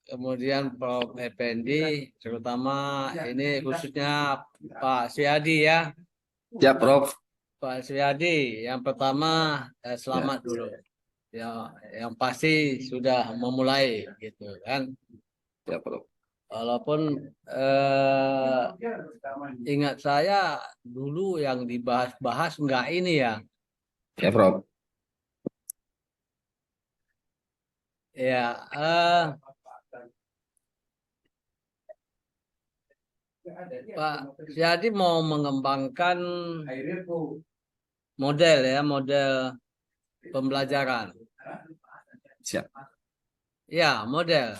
Kemudian Prof. Effendi, terutama ini khususnya Pak Suyadi ya. Ya, Prof. Pak Suyadi, yang pertama selamat dulu. Ya, yang pasti sudah memulai gitu kan. Ya, Prof. Walaupun ingat saya dulu yang dibahas-bahas enggak ini ya. Ya, Prof. Ya, Pak jadi mau mengembangkan model ya, model pembelajaran. Siap. Ya, model.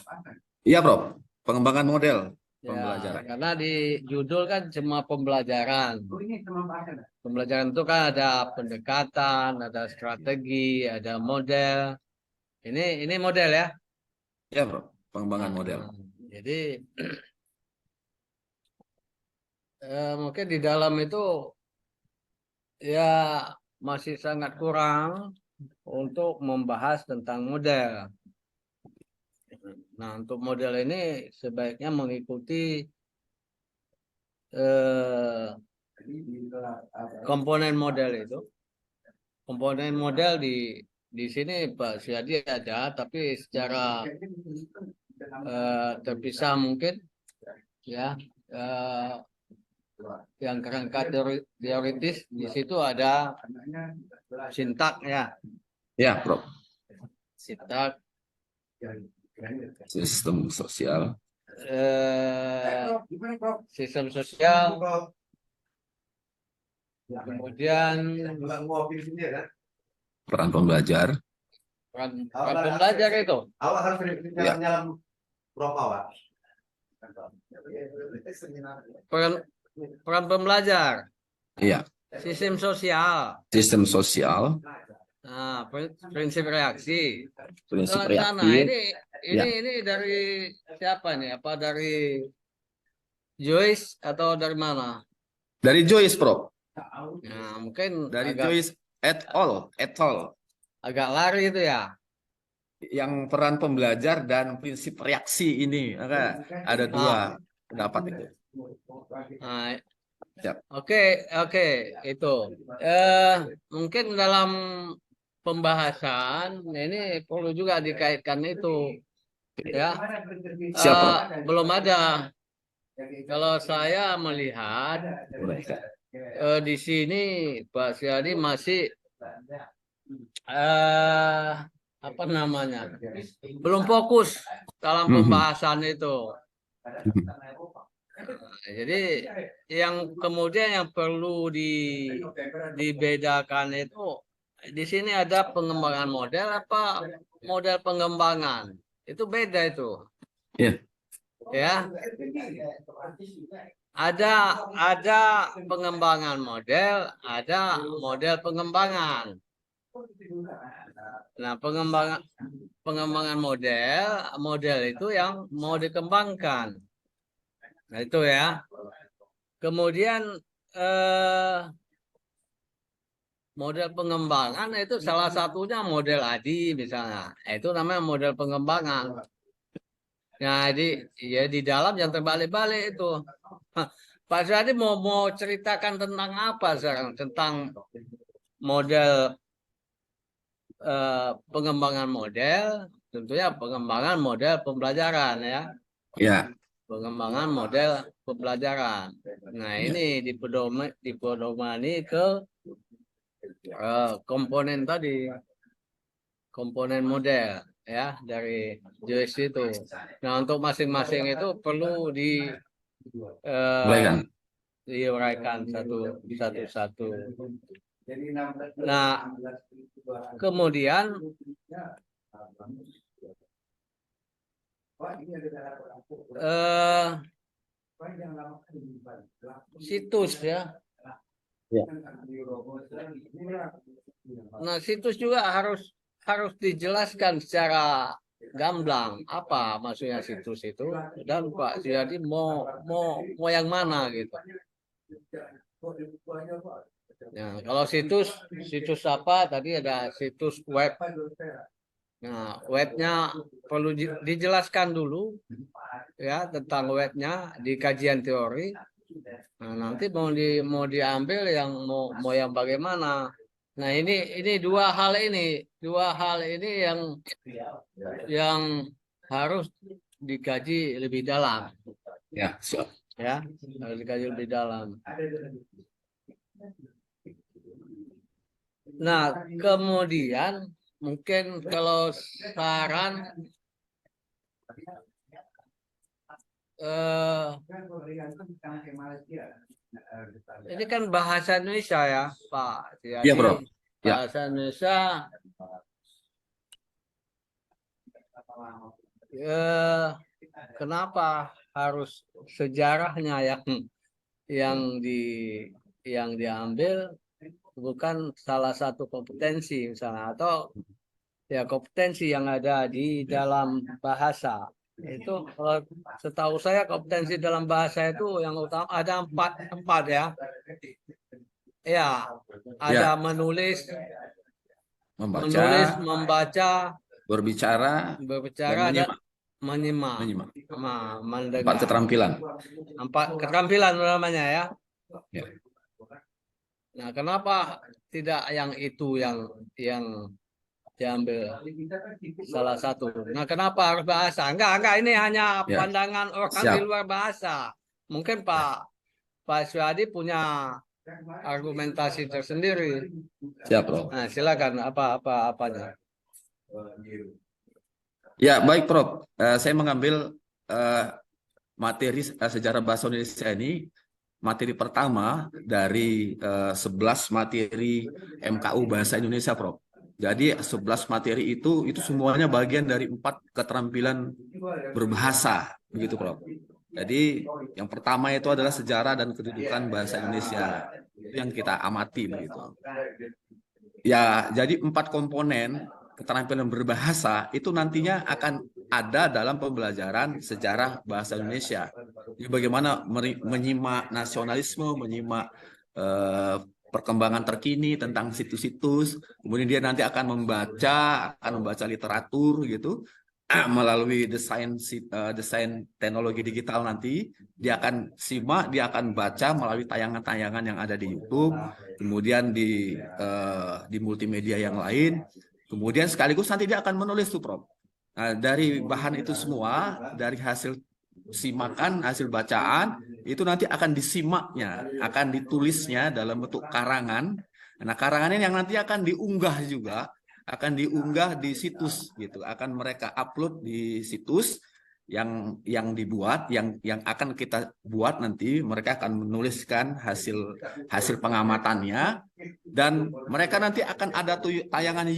Iya, Prof. Pengembangan model Ya, pembelajaran. karena di judul kan cuma pembelajaran. Pembelajaran itu kan ada pendekatan, ada strategi, ada model. Ini model ya. Iya, Prof. Pengembangan Nah, model. jadi mungkin di dalam itu ya masih sangat kurang untuk membahas tentang model. Nah, untuk model ini sebaiknya mengikuti komponen model itu. Komponen model di sini Pak Syadi ada, tapi secara terpisah mungkin ya. Yang kerangka teoritis di situ ada sintak ya, Iya, Prof. sintak, Sistem sosial. sistem sosial, kemudian Peran pembelajar. peran pembelajar itu. Ya. Peran pembelajar, Iya. sistem sosial, Sistem sosial. nah, prinsip reaksi. Prinsip Ke sana, reaksi. ini dari siapa nih? Apa dari Joyce atau dari mana? Dari Joyce, Prof. Nah, mungkin Dari agak, Joyce et al. agak lari itu ya. Yang peran pembelajar dan prinsip reaksi ini. Maka ada dua pendapat itu. Nah, Siap. oke, itu. Mungkin dalam pembahasan ini perlu juga dikaitkan itu, ya. Siap, Prof. Belum ada. Kalau saya melihat di sini Pak Syadi masih apa namanya, belum fokus dalam pembahasan itu. Jadi yang kemudian yang perlu dibedakan itu di sini ada pengembangan model apa model pengembangan, itu beda itu. Iya. Ya, ada pengembangan model, ada model pengembangan. Nah, pengembangan model itu yang mau dikembangkan. Nah, itu ya. Kemudian model pengembangan itu salah satunya model ADI misalnya. Itu namanya model pengembangan. Nah, di dalam yang terbalik-balik itu. Pak Syadi mau ceritakan tentang apa sekarang? Tentang model pengembangan model, tentunya pengembangan model pembelajaran ya. Ya. Pengembangan model pembelajaran. Nah, ini dipedomani ke komponen tadi, komponen model ya dari Joyce itu. Nah, untuk masing-masing itu perlu diuraikan satu-satu. Nah, kemudian situs ya. Nah, situs juga harus dijelaskan secara gamblang apa maksudnya situs itu, dan Pak Syadi mau yang mana gitu. Nah, kalau situs apa tadi ada situs web. Nah, webnya perlu dijelaskan dulu ya tentang webnya di kajian teori. Nah, nanti mau diambil yang mau yang bagaimana. Nah, ini dua hal ini yang harus dikaji lebih dalam. Ya, siap. Ya, harus dikaji lebih dalam. Nah, kemudian mungkin kalau saran ini kan bahasa Indonesia ya, Pak. Jadi Iya, Bro. Ya. bahasa Indonesia kenapa harus sejarahnya yang diambil bukan salah satu kompetensi misalnya, atau ya kompetensi yang ada di dalam bahasa itu. Kalau setahu saya kompetensi dalam bahasa itu yang utama ada empat ya. Ya, ada menulis, membaca, berbicara, dan menyimak. Mendengar. 4 keterampilan. 4 keterampilan namanya ya. Ya. Nah, kenapa tidak yang itu yang diambil salah satu? Nah, kenapa harus bahasa? Enggak, ini hanya pandangan orang di luar bahasa. Mungkin Pak Suhadi punya argumentasi tersendiri. Siap, Prof. Nah, silakan apanya. Ya, baik, Prof. Saya mengambil materi sejarah bahasa Indonesia ini, materi pertama dari 11 materi MKU Bahasa Indonesia, Prof. Jadi 11 materi itu semuanya bagian dari 4 keterampilan berbahasa, begitu, Prof. Jadi yang pertama itu adalah sejarah dan kedudukan bahasa Indonesia, itu yang kita amati, begitu. Ya, jadi 4 komponen keterampilan berbahasa itu nantinya akan ada dalam pembelajaran sejarah bahasa Indonesia. Jadi bagaimana menyimak nasionalisme, menyimak perkembangan terkini tentang situs-situs, kemudian dia nanti akan membaca literatur gitu, melalui desain teknologi digital. Nanti dia akan simak, dia akan baca melalui tayangan-tayangan yang ada di YouTube, kemudian di multimedia yang lain, kemudian sekaligus nanti dia akan menulis tuh, Prof. Nah, dari bahan itu semua, dari hasil simakan, hasil bacaan, itu nanti akan disimaknya, akan ditulisnya dalam bentuk karangan. Nah, karangan ini yang nanti akan diunggah juga, akan diunggah di situs gitu, akan mereka upload di situs yang dibuat, yang akan kita buat. Nanti mereka akan menuliskan hasil pengamatannya, dan mereka nanti akan ada tayangan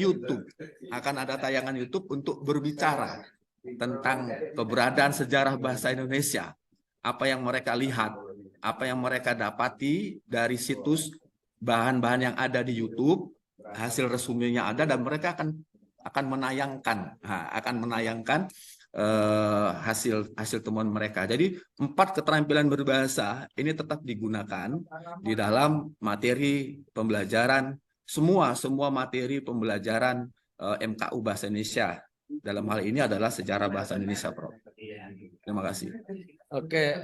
YouTube, untuk berbicara tentang keberadaan sejarah bahasa Indonesia, apa yang mereka lihat, apa yang mereka dapati dari situs, bahan-bahan yang ada di YouTube, hasil resumenya ada, dan mereka akan menayangkan hasil temuan mereka. Jadi 4 keterampilan berbahasa ini tetap digunakan di dalam materi pembelajaran, semua materi pembelajaran MKU Bahasa Indonesia. Dalam hal ini adalah sejarah bahasa Indonesia, Prof. Terima kasih. Oke,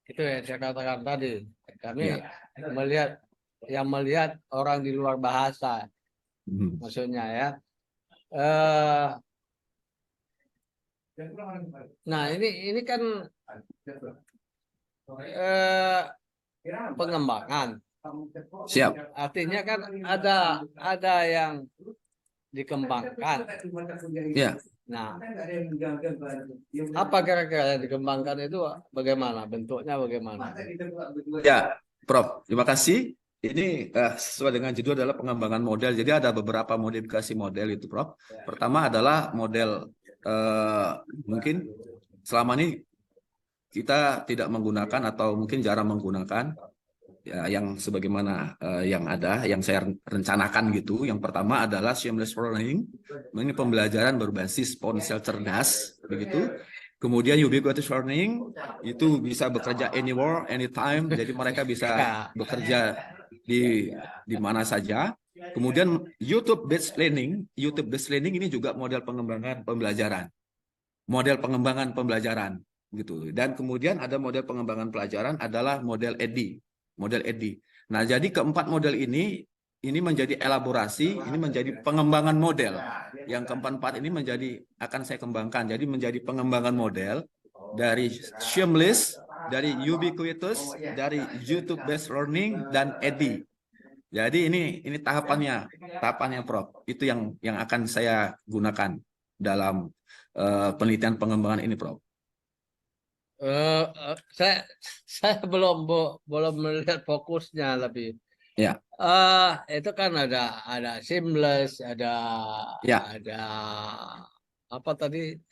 itu ya saya katakan tadi. Kami melihat orang di luar bahasa, maksudnya ya. Nah, ini kan pengembangan. Siap. Artinya kan ada yang dikembangkan. Ya. Nah, apa kira-kira yang dikembangkan itu bagaimana? Bentuknya bagaimana? Ya, Prof. Terima kasih. Ini sesuai dengan judul adalah pengembangan model. Jadi ada beberapa modifikasi model itu, Prof. Pertama adalah model mungkin selama ini kita tidak menggunakan atau mungkin jarang menggunakan, ya, yang sebagaimana yang saya rencanakan gitu. Yang pertama adalah seamless learning. Ini pembelajaran berbasis ponsel cerdas, begitu. Kemudian ubiquitous learning, itu bisa bekerja anywhere, anytime. Jadi mereka bisa bekerja di mana saja. Kemudian YouTube based learning ini juga model pengembangan pembelajaran gitu. Dan kemudian ada model pengembangan pelajaran adalah model EDI. Nah, jadi keempat model ini menjadi elaborasi, ini menjadi pengembangan model. Yang keempat ini akan saya kembangkan. Jadi menjadi pengembangan model dari seamless, dari ubiquitous, dari YouTube based learning, dan EDI. Jadi ini tahapannya Prof. Itu yang akan saya gunakan dalam penelitian pengembangan ini, Prof. Saya belum melihat fokusnya lebih. Ya. Itu kan ada seamless, Ya. ada apa tadi?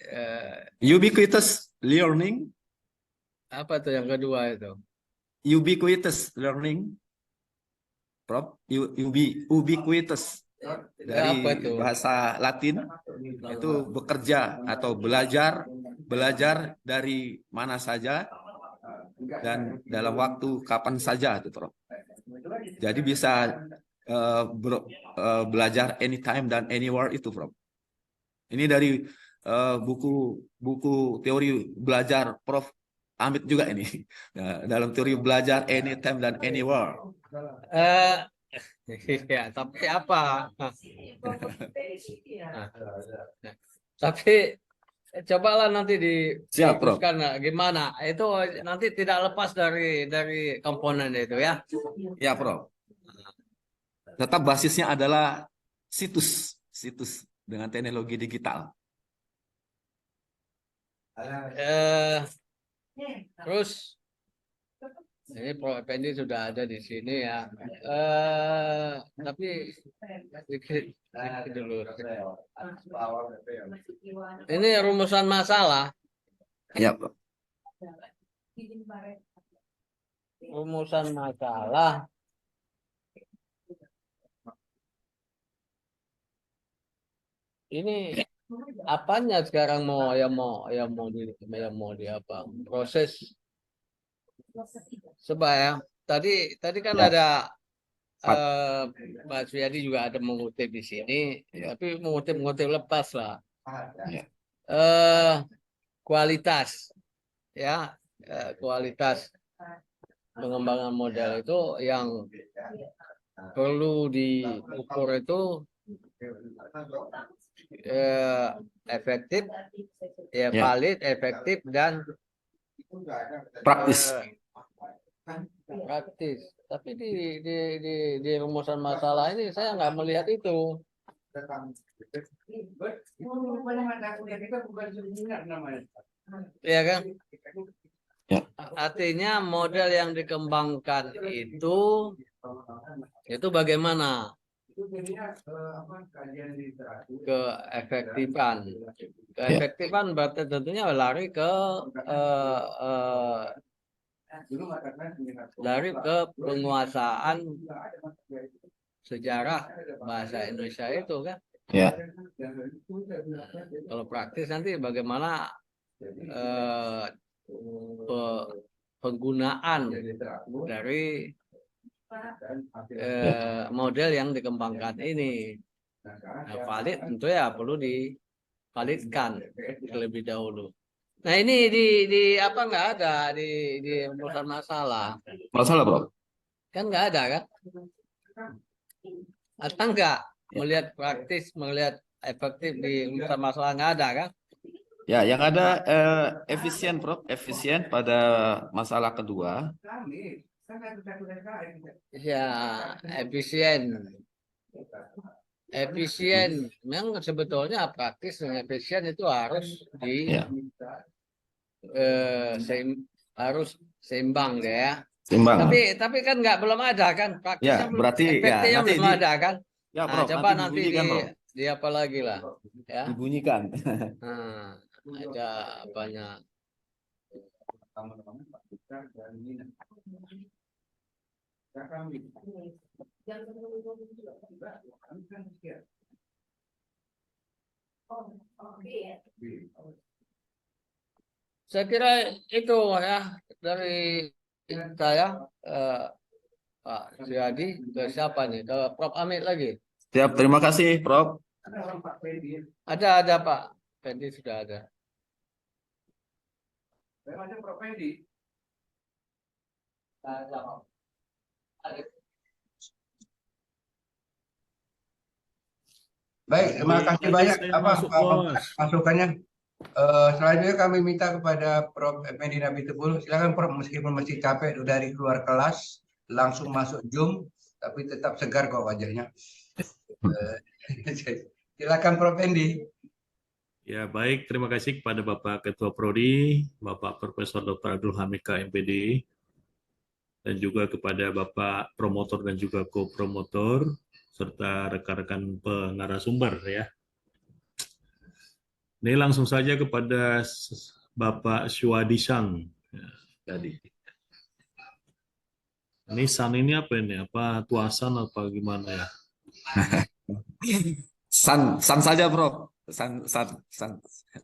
Ubiquitous learning. Apa tuh yang kedua itu? Ubiquitous learning, Prof. Ubiquitous dari Apa itu? bahasa Latin itu bekerja atau belajar dari mana saja dan dalam waktu kapan saja itu, Prof. Jadi bisa belajar anytime dan anywhere itu, Prof. Ini dari buku teori belajar Prof. Amit juga ini. Nah, dalam teori belajar anytime dan anywhere. Ya, tapi apa? Tapi cobalah nanti Siap, Prof. difokuskan gimana. Itu nanti tidak lepas dari komponen itu ya. Ya, Prof. Tetap basisnya adalah situs dengan teknologi digital. Terus ini Prof. Effendi sudah ada di sini ya. Tapi sedikit dulu. Ini rumusan masalah. Ya, Prof. Rumusan masalah. Ini apanya sekarang mau di apa? Proses. Coba ya. Tadi kan Ya. ada Pak Suyadi juga ada mengutip di sini, tapi mengutip lepas lah. Ya. Kualitas, ya, kualitas pengembangan model itu yang perlu diukur itu efektif, ya, valid, efektif dan Praktis. praktis. Tapi di rumusan masalah ini saya nggak melihat itu. Iya kan? Ya. Artinya model yang dikembangkan itu bagaimana? Keefektifan. Keefektifan berarti tentunya lari ke penguasaan sejarah bahasa Indonesia itu kan. Ya. Kalau praktis nanti bagaimana penggunaan dari model yang dikembangkan ini. Nah, valid tentu ya perlu divalidkan terlebih dahulu. Nah, ini di apa nggak ada di rumusan masalah. Masalah, Bro. Kan nggak ada kan? Atau nggak melihat praktis, melihat efektif di rumusan masalah nggak ada kan? Ya, yang ada efisien, Prof. Efisien pada masalah kedua. Ya, efisien. Efisien. Memang sebetulnya praktis dan efisien itu harus harus seimbang deh ya. Seimbang. Tapi kan belum ada kan praktisnya, Ya, berarti efektifnya nanti belum ada kan. Ya, Nah, Prof, coba nanti dibunyikan, Prof. di apa lagi lah ya. Dibunyikan. Nah, ada banyak. Saya kira itu ya dari saya, Pak Suyadi. Ke siapa nih? Ke Prof. Amit lagi. Siap, terima kasih, Prof. Ada Pak Fendi sudah ada. Baik, terima kasih banyak masukannya. Selanjutnya kami minta kepada Prof. Effendi Nabi Tebul, silakan Prof, meskipun masih capek dari keluar kelas langsung masuk Zoom, tapi tetap segar kok wajahnya. Silakan Prof. Endi. Ya, baik. Terima kasih kepada Bapak Ketua Prodi, Bapak Profesor Dr. Abdul Hamid KMPD, dan juga kepada Bapak Promotor dan juga Co-Promotor, serta rekan-rekan pengarasumber ya. Ini langsung saja kepada Bapak Syuadisang. Ya, tadi. Ini san ini apa ini? Apa tuasan apa gimana ya? San saja, Bro. San.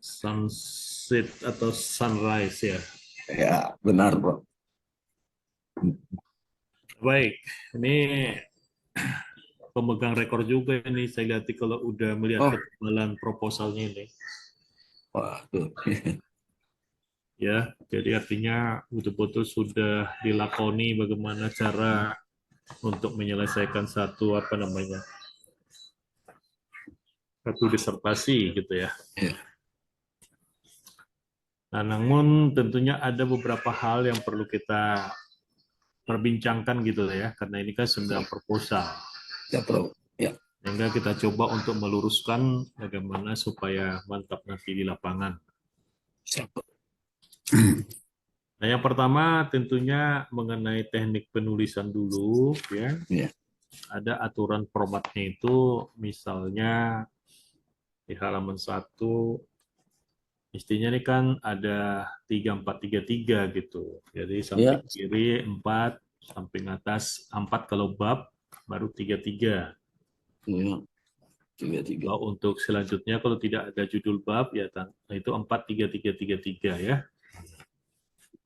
Sunset atau sunrise ya. Ya, benar, Bro. Baik, ini pemegang rekor juga ini saya lihat kalau udah melihat ketebalan proposalnya ini. Waduh. Ya, jadi artinya betul-betul sudah dilakoni bagaimana cara untuk menyelesaikan satu satu disertasi gitu ya. Nah, namun tentunya ada beberapa hal yang perlu kita perbincangkan gitu ya, karena ini kan sedang proposal. Ya, Bro. Ya. Sehingga kita coba untuk meluruskan bagaimana supaya mantap nanti di lapangan. Siap. Nah, yang pertama tentunya mengenai teknik penulisan dulu ya. Ya. Ada aturan formatnya itu misalnya di halaman 1 mestinya ini kan ada 3433 gitu. Jadi samping kiri 4, samping atas 4 kalau bab, baru 33. Ya. 33. Kalau untuk selanjutnya kalau tidak ada judul bab ya itu 43333 ya.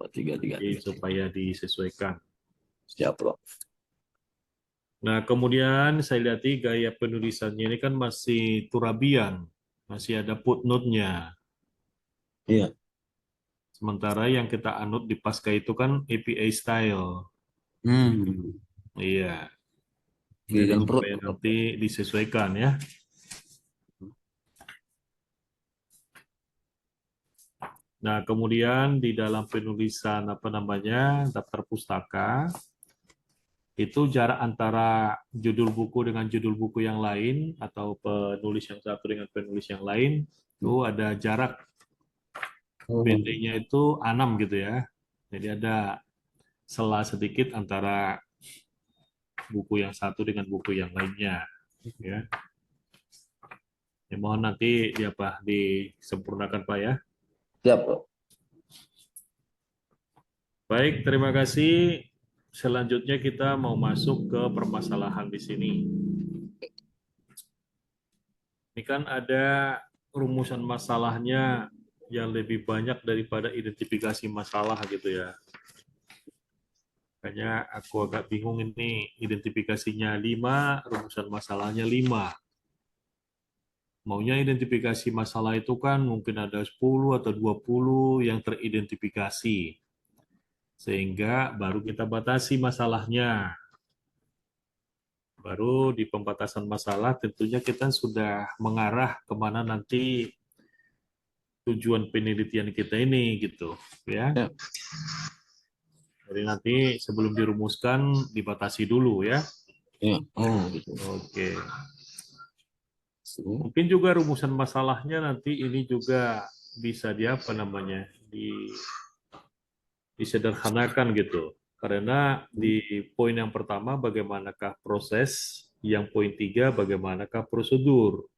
433. Jadi supaya disesuaikan. Siap, Bro. Nah, kemudian saya lihat gaya penulisannya ini kan masih Turabian, masih ada footnote-nya. Iya. Sementara yang kita anut di Pasca itu kan APA style. Iya. Jadi supaya nanti disesuaikan ya. Nah, kemudian di dalam penulisan daftar pustaka itu jarak antara judul buku dengan judul buku yang lain atau penulis yang satu dengan penulis yang lain itu ada jarak BD-nya itu 6 gitu ya. Jadi ada sela sedikit antara buku yang satu dengan buku yang lainnya ya. Ya, mohon nanti disempurnakan Pak ya. Siap, Bro. Baik, terima kasih. Selanjutnya kita mau masuk ke permasalahan di sini. Ini kan ada rumusan masalahnya yang lebih banyak daripada identifikasi masalah gitu ya. Makanya aku agak bingung ini, identifikasinya 5, rumusan masalahnya 5. Maunya identifikasi masalah itu kan mungkin ada 10 atau 20 yang teridentifikasi. Sehingga baru kita batasi masalahnya. Baru di pembatasan masalah tentunya kita sudah mengarah kemana nanti tujuan penelitian kita ini gitu ya. Jadi nanti sebelum dirumuskan dibatasi dulu ya. Ya. Oh, gitu. Oke. Mungkin juga rumusan masalahnya nanti ini juga bisa disederhanakan gitu. Karena di poin yang pertama bagaimanakah proses, yang poin 3 bagaimanakah prosedur.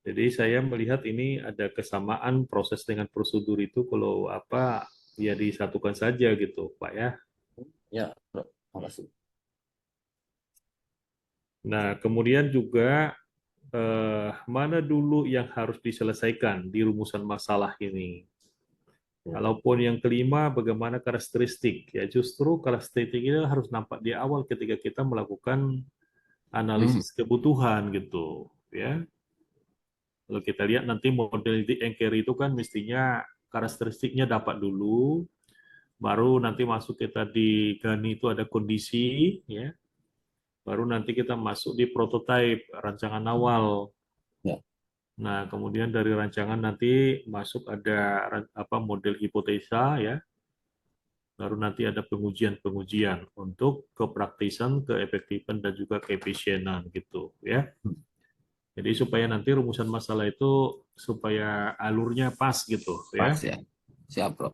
Jadi saya melihat ini ada kesamaan proses dengan prosedur itu kalau ya disatukan saja gitu Pak ya. Ya, Bro. Makasih. Nah, kemudian juga mana dulu yang harus diselesaikan di rumusan masalah ini. Kalaupun yang kelima, bagaimana karakteristik? Ya justru karakteristik ini harus nampak di awal ketika kita melakukan analisis kebutuhan gitu, ya. Kalau kita lihat nanti model di Anchor itu kan mestinya karakteristiknya dapat dulu, baru nanti masuk kita di GANI itu ada kondisi, ya. Baru nanti kita masuk di prototype, rancangan awal. Ya. Nah, kemudian dari rancangan nanti masuk ada model hipotesa ya. Baru nanti ada pengujian-pengujian untuk kepraktisan, keefektifan, dan juga keefisienan gitu ya. Jadi supaya nanti rumusan masalah itu supaya alurnya pas gitu Pas ya. ya. Siap, Bro.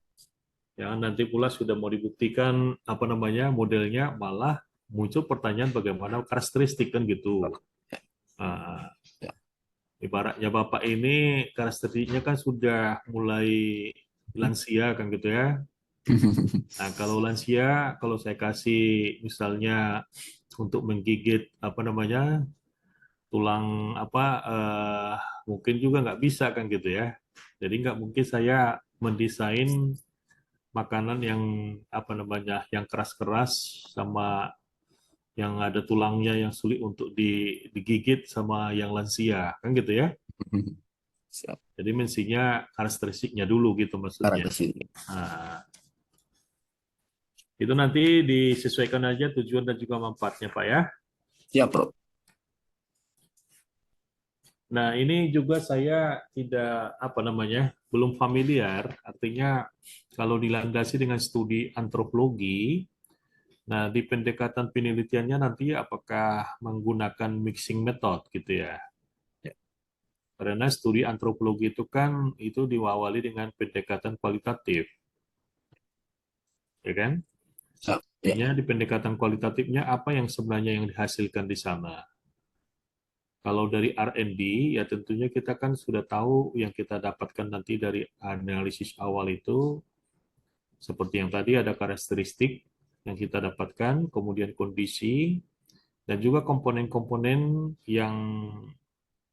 Jangan nanti pula sudah mau dibuktikan apa namanya modelnya malah muncul pertanyaan bagaimana karakteristik kan gitu. Nah, Ya. ibaratnya Bapak ini karakteristiknya kan sudah mulai lansia kan gitu ya. Nah, kalau lansia, kalau saya kasih misalnya untuk menggigit apa namanya tulang apa mungkin juga nggak bisa kan gitu ya. Jadi nggak mungkin saya mendesain makanan yang apa namanya yang keras-keras sama yang ada tulangnya yang sulit untuk digigit sama yang lansia kan gitu ya. Siap. Jadi mestinya karakteristiknya dulu gitu maksudnya. Karakteristik. Nah, itu nanti disesuaikan aja tujuan dan juga manfaatnya Pak ya. Siap, Bro. Nah, ini juga saya tidak apa namanya, belum familiar. Artinya kalau dilandasi dengan studi antropologi, nah di pendekatan penelitiannya nanti apakah menggunakan mixing method gitu ya. Ya. Karena studi antropologi itu kan itu diawali dengan pendekatan kualitatif. Ya kan? Siap. Ya. Artinya di pendekatan kualitatifnya apa yang sebenarnya yang dihasilkan di sana. Kalau dari R&D, ya tentunya kita kan sudah tahu yang kita dapatkan nanti dari analisis awal itu, seperti yang tadi ada karakteristik yang kita dapatkan, kemudian kondisi, dan juga komponen-komponen yang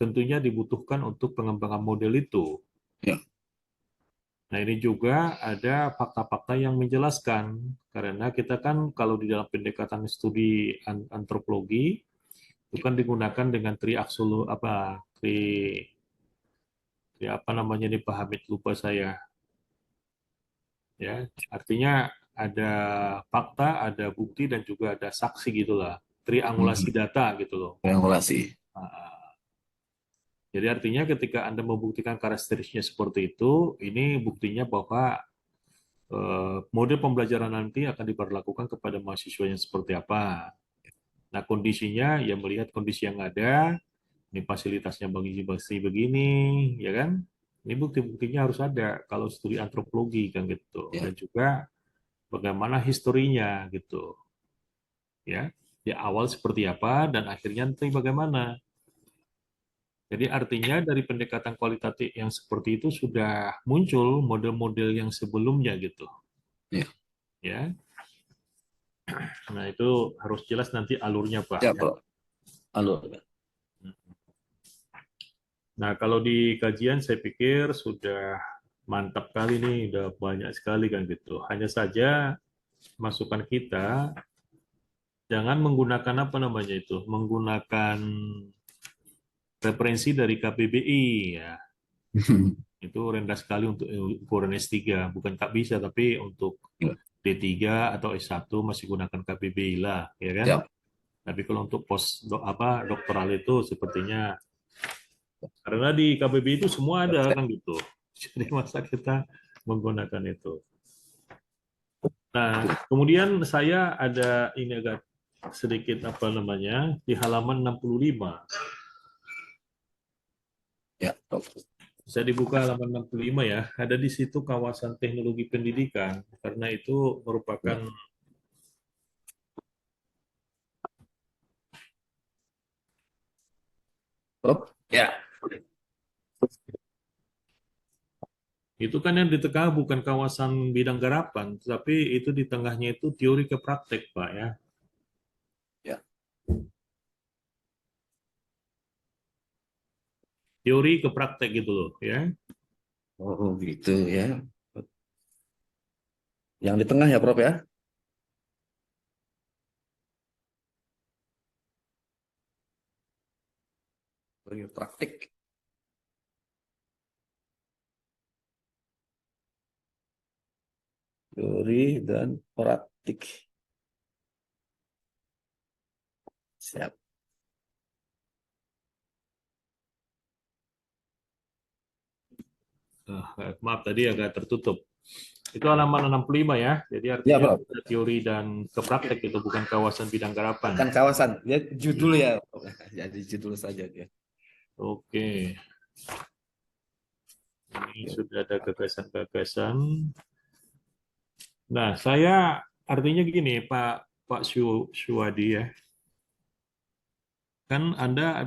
tentunya dibutuhkan untuk pengembangan model itu. Ya. Nah, ini juga ada fakta-fakta yang menjelaskan, karena kita kan kalau di dalam pendekatan studi antropologi, itu kan digunakan dengan apa namanya nih Pak Hamid lupa saya ya artinya ada fakta ada bukti dan juga ada saksi gitulah triangulasi data gitu loh. Triangulasi. Nah, jadi artinya ketika Anda membuktikan karakteristiknya seperti itu ini buktinya bahwa model pembelajaran nanti akan diberlakukan kepada mahasiswa yang seperti apa. Nah kondisinya ya melihat kondisi yang ada ini fasilitasnya begini, ya kan? Ini bukti-buktinya harus ada kalau studi antropologi kan gitu. Ya. Dan juga bagaimana historinya gitu. Ya, di awal seperti apa dan akhirnya nanti bagaimana. Jadi artinya dari pendekatan kualitatif yang seperti itu sudah muncul model-model yang sebelumnya gitu. Ya. Ya. Nah, itu harus jelas nanti alurnya, Pak. Siap, Ya. Bro. Alur. Nah, kalau di kajian saya pikir sudah mantap kali nih, udah banyak sekali kan gitu. Hanya saja masukan kita jangan menggunakan apa namanya itu, menggunakan referensi dari KBBI ya. Itu rendah sekali untuk ukuran S3, bukan tak bisa tapi untuk D3 atau S1 masih gunakan KBBI lah, ya kan? Siap. Tapi kalau untuk doktoral itu sepertinya karena di KBBI itu semua ada kan gitu. Jadi masa kita menggunakan itu. Nah, kemudian saya ada ini agak sedikit apa namanya di halaman 65. Ya, Bisa dibuka halaman 65 ya. Ada di situ kawasan teknologi pendidikan karena itu merupakan ya. itu kan yang di tengah bukan kawasan bidang garapan, tapi itu di tengahnya itu teori ke praktek, Pak ya. Ya. Teori ke praktek gitu loh ya. Oh, gitu ya. Yang di tengah ya, Prof ya. Teori praktik. Teori dan praktik. Siap. Maaf tadi agak tertutup. Itu halaman 65 ya. Jadi Ya, artinya Prof. ada teori dan ke praktek itu bukan kawasan bidang garapan. Bukan kawasan, ya judul ya. Jadi judul saja ya. Oke. Ini sudah ada gagasan-gagasan. Nah, saya artinya gini, Pak Syuwadi ya. Kan Anda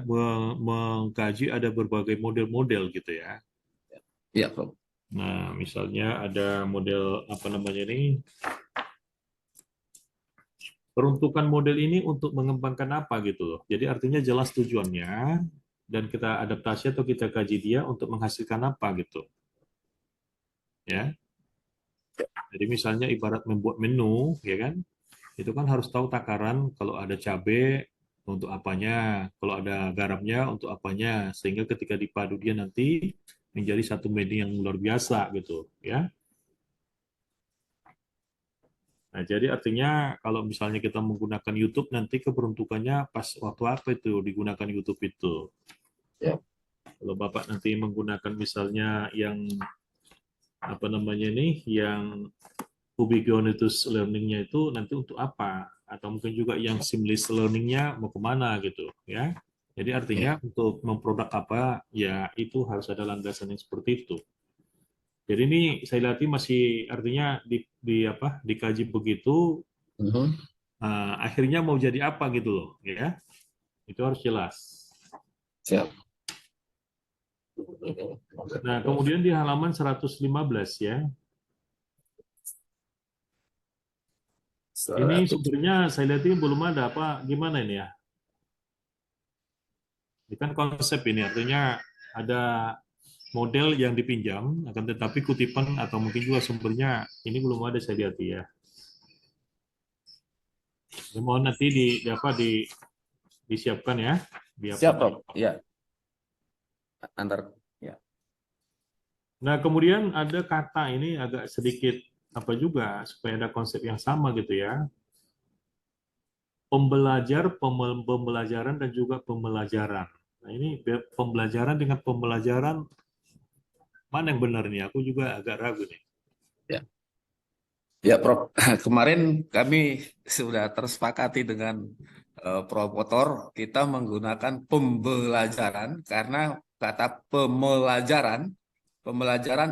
mengkaji ada berbagai model-model gitu ya. Iya, Prof. Nah, misalnya ada model apa namanya ini? Peruntukan model ini untuk mengembangkan apa gitu loh. Jadi artinya jelas tujuannya dan kita adaptasi atau kita kaji dia untuk menghasilkan apa gitu. Ya. Jadi misalnya ibarat membuat menu, ya kan? Itu kan harus tahu takaran kalau ada cabai untuk apanya, kalau ada garamnya untuk apanya, sehingga ketika dipadu dia nanti menjadi satu menu yang luar biasa gitu, ya. Nah, jadi artinya kalau misalnya kita menggunakan YouTube nanti keperuntukannya pas waktu apa itu digunakan YouTube itu. Ya. Kalau Bapak nanti menggunakan misalnya yang apa namanya ini, yang ubiquitous learning-nya itu nanti untuk apa? Atau mungkin juga yang seamless learning-nya mau kemana gitu, ya. Jadi artinya untuk memproduk apa, ya itu harus ada landasan yang seperti itu. Jadi ini saya lihat masih artinya dikaji begitu, akhirnya mau jadi apa gitu loh, ya. Itu harus jelas. Siap. Nah, kemudian di halaman 115 ya. Ini sumbernya saya lihat ini belum ada apa gimana ini ya? Ini kan konsep ini artinya ada model yang dipinjam, akan tetapi kutipan atau mungkin juga sumbernya ini belum ada saya lihat ya. Mohon nanti disiapkan ya. Siap, Prof. Ya. Antar. Ya. Nah, kemudian ada kata ini agak sedikit apa juga supaya ada konsep yang sama gitu ya. Pembelajaran dan juga pembelajaran. Nah, ini pembelajaran dengan pembelajaran mana yang benar nih? Aku juga agak ragu nih. Ya. Ya, Prof. Kemarin kami sudah tersepakati dengan Prof. Potor, kita menggunakan pembelajaran karena kata pembelajaran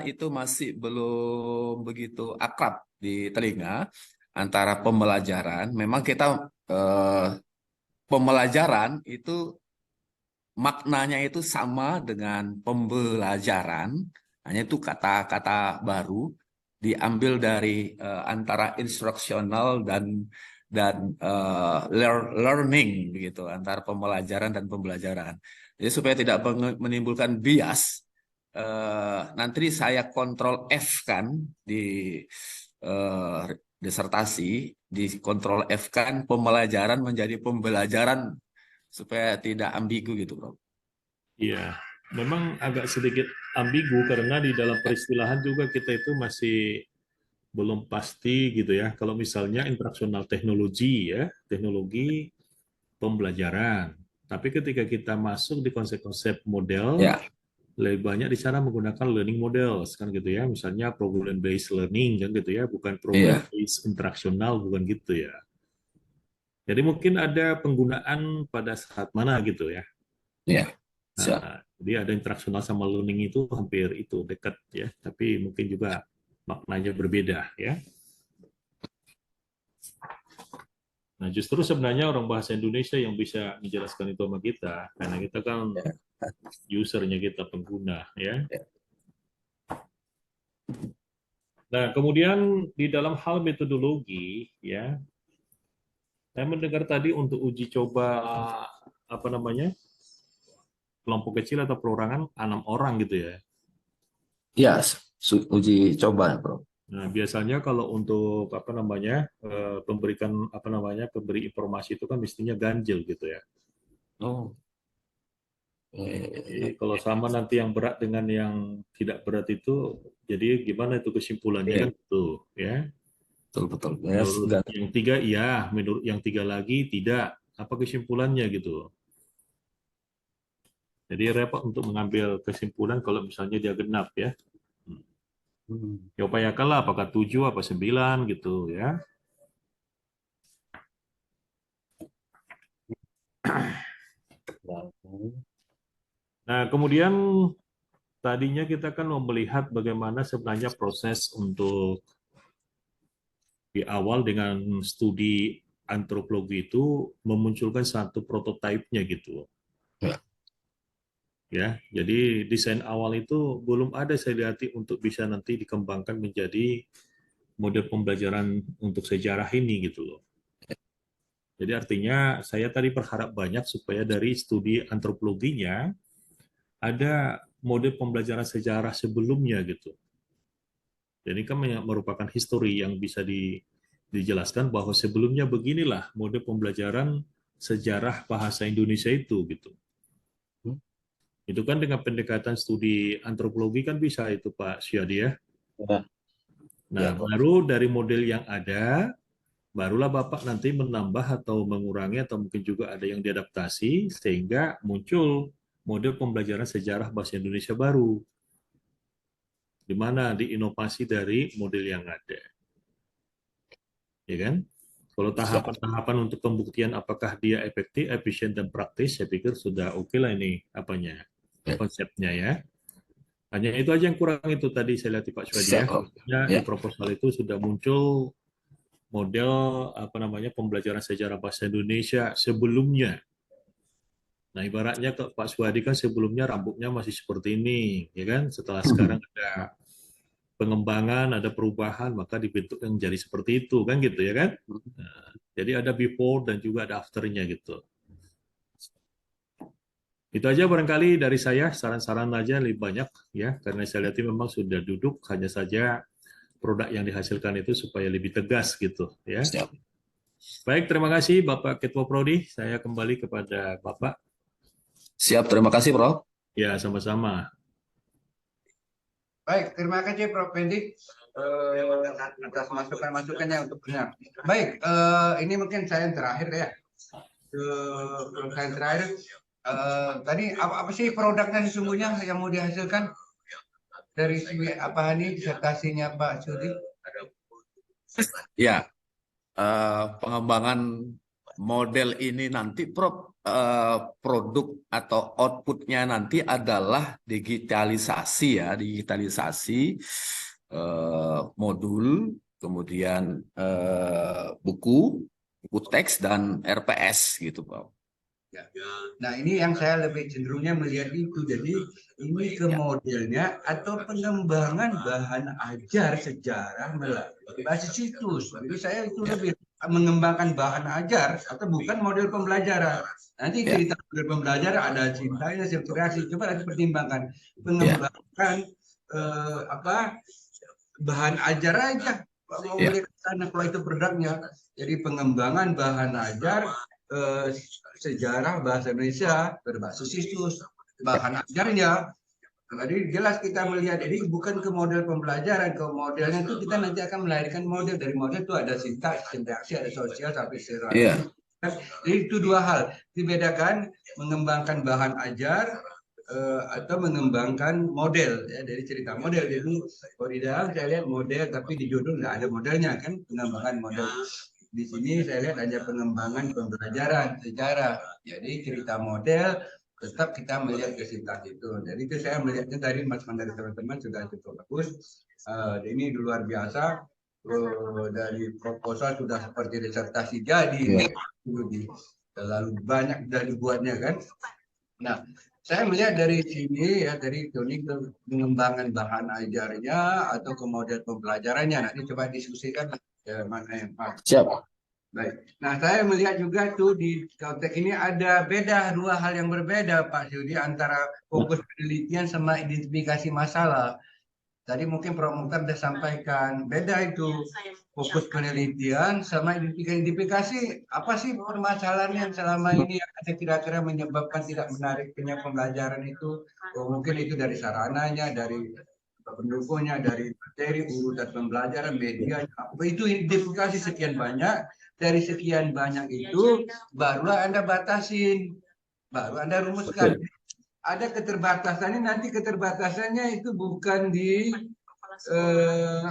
itu masih belum begitu akrab di telinga antara pembelajaran. Memang kita pembelajaran itu maknanya itu sama dengan pembelajaran, hanya itu kata-kata baru diambil dari antara instruksional dan learning begitu, antara pembelajaran dan pembelajaran. Jadi supaya tidak menimbulkan bias, nanti saya kontrol F kan di disertasi, di kontrol F kan pembelajaran menjadi pembelajaran supaya tidak ambigu gitu, Bro. Iya, memang agak sedikit ambigu karena di dalam peristilahan juga kita itu masih belum pasti gitu ya. Kalau misalnya interaksional teknologi ya, teknologi pembelajaran. Tapi ketika kita masuk di konsep-konsep model, Ya. lebih banyak di sana menggunakan learning models kan gitu ya. Misalnya problem based learning kan gitu ya, bukan problem based interaksional, bukan gitu ya. Jadi mungkin ada penggunaan pada saat mana gitu ya. Ya. Nah, jadi ada interaksional sama learning itu hampir itu dekat ya, tapi mungkin juga maknanya berbeda ya. Nah, justru sebenarnya orang bahasa Indonesia yang bisa menjelaskan itu sama kita, karena kita kan usernya kita pengguna ya. Nah, kemudian di dalam hal metodologi ya, saya mendengar tadi untuk uji coba apa namanya kelompok kecil atau perorangan 6 orang gitu ya. Ya, uji coba, Bro. Nah, biasanya kalau untuk apa namanya pemberi informasi itu kan mestinya ganjil gitu ya. Oh. Jadi kalau sama nanti yang berat dengan yang tidak berat itu, jadi gimana itu kesimpulannya kan itu ya. Betul. Menurut yang tiga iya, menurut yang tiga lagi tidak. Apa kesimpulannya gitu. Jadi repot untuk mengambil kesimpulan kalau misalnya dia genap ya. Ya upayakanlah apakah 7 apa 9 gitu ya. Nah, kemudian tadinya kita kan mau melihat bagaimana sebenarnya proses untuk di awal dengan studi antropologi itu memunculkan satu prototipenya gitu. Ya, jadi desain awal itu belum ada saya lihat untuk bisa nanti dikembangkan menjadi model pembelajaran untuk sejarah ini gitu loh. Jadi artinya saya tadi berharap banyak supaya dari studi antropologinya ada model pembelajaran sejarah sebelumnya gitu. Jadi kan merupakan histori yang bisa dijelaskan bahwa sebelumnya beginilah model pembelajaran sejarah bahasa Indonesia itu gitu. Itu kan dengan pendekatan studi antropologi kan bisa itu Pak Syadi ya. Nah, baru dari model yang ada, barulah Bapak nanti menambah atau mengurangi atau mungkin juga ada yang diadaptasi sehingga muncul model pembelajaran sejarah bahasa Indonesia baru. Di mana diinovasi dari model yang ada. Ya kan? Kalau tahapan-tahapan untuk pembuktian apakah dia efektif, efisien dan praktis, saya pikir sudah oke lah ini apanya konsepnya ya. Hanya itu aja yang kurang itu tadi saya lihat di Pak Syadi ya. Maksudnya di proposal itu sudah muncul model apa namanya pembelajaran sejarah bahasa Indonesia sebelumnya. Nah ibaratnya Pak Syadi kan sebelumnya rambutnya masih seperti ini, ya kan? Setelah sekarang ada pengembangan, ada perubahan, maka dibentuk yang jadi seperti itu kan gitu ya kan? Nah, jadi ada before dan juga ada afternya gitu. Itu aja barangkali dari saya, saran-saran aja lebih banyak ya, karena saya lihat ini memang sudah duduk, hanya saja produk yang dihasilkan itu supaya lebih tegas gitu ya. Baik, terima kasih Bapak Ketua Prodi, saya kembali kepada Bapak. Siap, terima kasih Prof. Ya, sama-sama. Baik, terima kasih Prof. Fendi atas masukan-masukannya untuk benar. Baik, ini mungkin saya yang terakhir ya. Saya yang terakhir. Tadi apa sih produknya sesungguhnya yang mau dihasilkan dari apa nih disertasinya Pak Syudi? Ya, pengembangan model ini nanti Prof, produk atau outputnya nanti adalah digitalisasi ya, digitalisasi modul, kemudian buku teks dan RPS gitu Prof. Ya. Nah ini yang saya lebih cenderungnya melihat itu. Jadi ini ke modelnya atau pengembangan bahan ajar sejarah melalui basis situs. Jadi saya itu lebih mengembangkan bahan ajar atau bukan model pembelajaran. Nanti cerita model pembelajaran ada cintanya, sirkulasi. Coba nanti pertimbangkan pengembangan bahan ajar aja. Mau melihat sana kalau itu produknya. Jadi pengembangan bahan ajar sejarah bahasa Indonesia berbasis situs bahan ajarnya. Jadi jelas kita melihat ini bukan ke model pembelajaran, ke modelnya itu kita nanti akan melahirkan model. Dari model itu ada sintaks, sintaksi, ada sosial sampai secara. Jadi itu dua hal dibedakan, mengembangkan bahan ajar atau mengembangkan model ya, dari cerita model. Jadi kalau di dalam saya lihat model tapi di judul nggak ada modelnya kan, pengembangan model. Di sini saya lihat hanya pengembangan pembelajaran sejarah. Jadi cerita model tetap kita melihat ke sintaks itu. Jadi itu saya melihatnya dari masukan dari teman-teman sudah cukup bagus. Ini luar biasa. Dari proposal sudah seperti disertasi jadi. Terlalu banyak dari buatnya kan. Nah, saya melihat dari sini ya, dari ini ke pengembangan bahan ajarnya atau ke model pembelajarannya. Nanti coba diskusikan mana yang pas. Siap. Baik. Nah, saya melihat juga tuh di konteks ini ada beda dua hal yang berbeda Pak Syudi antara fokus penelitian sama identifikasi masalah. Tadi mungkin Prof. Mukhtar sudah sampaikan beda itu fokus penelitian sama identifikasi apa sih permasalahan yang selama ini ada kira-kira menyebabkan tidak menariknya pembelajaran itu. Mungkin itu dari sarananya, dari pendukungnya, dari materi, urutan pembelajaran, media, itu identifikasi sekian banyak. Dari sekian banyak itu barulah Anda batasin, baru Anda rumuskan. Ada keterbatasannya, nanti keterbatasannya itu bukan di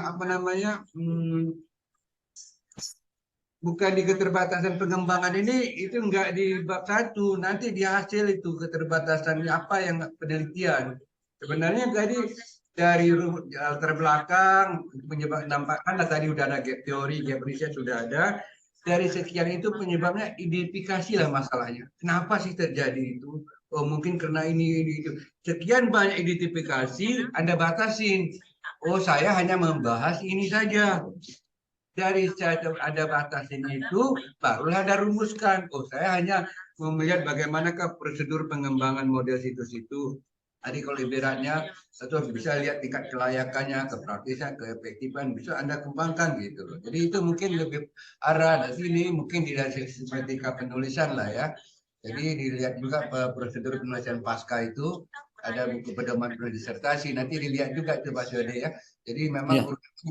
apa namanya, bukan di keterbatasan pengembangan ini, itu enggak di bab 1, nanti di hasil itu keterbatasannya apa yang penelitian. Sebenarnya tadi dari latar belakang penyebab nampakkan tadi udah ada gap teori, gap riset sudah ada. Dari sekian itu penyebabnya identifikasi lah masalahnya. Kenapa sih terjadi itu? Oh mungkin karena ini itu. Sekian banyak identifikasi, Anda batasin. Oh saya hanya membahas ini saja. Dari ada batasin itu, barulah ada rumuskan. Oh, saya hanya melihat bagaimanakah prosedur pengembangan model situs itu. Tadi kalau ibaratnya, atau bisa lihat tingkat kelayakannya, kepraktisan, keefektifan, bisa Anda kembangkan gitu loh. Jadi itu mungkin lebih arah dari sini, mungkin tidak sistematika penulisan lah ya. Jadi dilihat juga prosedur penulisan pasca itu, ada buku pedoman penulis disertasi, nanti dilihat juga itu Pak Syode ya. Jadi memang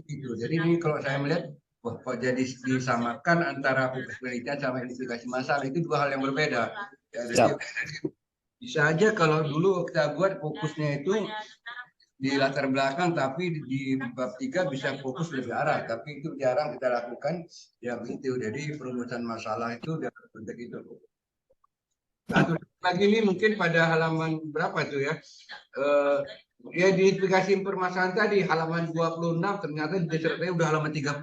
gitu. Jadi ini kalau saya melihat, wah, kok jadi disamakan antara fokus penelitian sama identifikasi masalah, itu dua hal yang berbeda. Ya, jadi, bisa aja kalau dulu kita buat fokusnya itu di latar belakang, tapi di bab 3 bisa fokus lebih arah, tapi itu jarang kita lakukan. Ya begitu, jadi perumusan masalah itu dalam konteks itu. Satu lagi ini mungkin pada halaman berapa tuh ya? Ya identifikasi permasalahan tadi halaman 26, ternyata di disertasi udah halaman 34,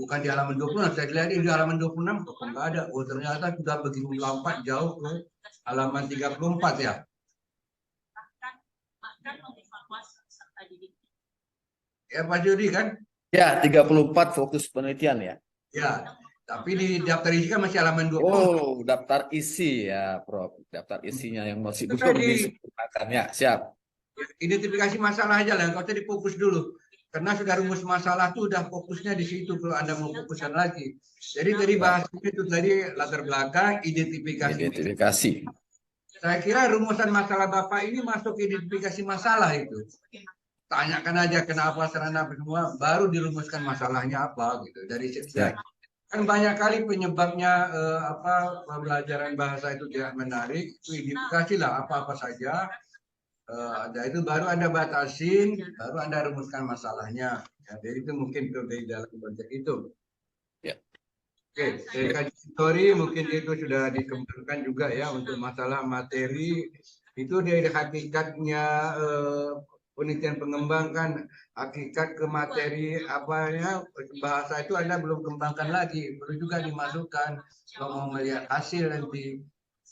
bukan di halaman 26. Saya lihat di halaman 26 kok nggak ada. Oh ternyata sudah begitu lompat jauh ke halaman 34 ya. Ya Pak Jody kan? Ya, 34 fokus penelitian ya. Ya, tapi di daftar isi kan masih halaman 20. Oh, daftar isi ya, Prof. Daftar isinya yang masih belum disempurnakan ya, siap. Identifikasi masalah aja lah, nggak usah difokus dulu. Karena sudah rumus masalah tuh udah fokusnya di situ kalau Anda mau fokuskan lagi. Jadi dari bahasanya itu tadi latar belakang, identifikasi. Identifikasi. Saya kira rumusan masalah Bapak ini masuk identifikasi masalah itu. Tanyakan aja kenapa sarana semua, baru dirumuskan masalahnya apa gitu dari sekian. Kan banyak kali penyebabnya pembelajaran bahasa itu tidak menarik, itu identifikasi lah apa-apa saja. Ada itu baru Anda batasin, baru Anda rumuskan masalahnya. Ya, jadi itu mungkin dari dalam konteks itu. Ya. Oke, dari kajian teori mungkin itu sudah dikembangkan juga ya untuk masalah materi. Itu dari hakikatnya penelitian pengembangan hakikat ke materi apanya bahasa itu Anda belum kembangkan lagi, perlu juga dimasukkan kalau mau melihat hasil nanti.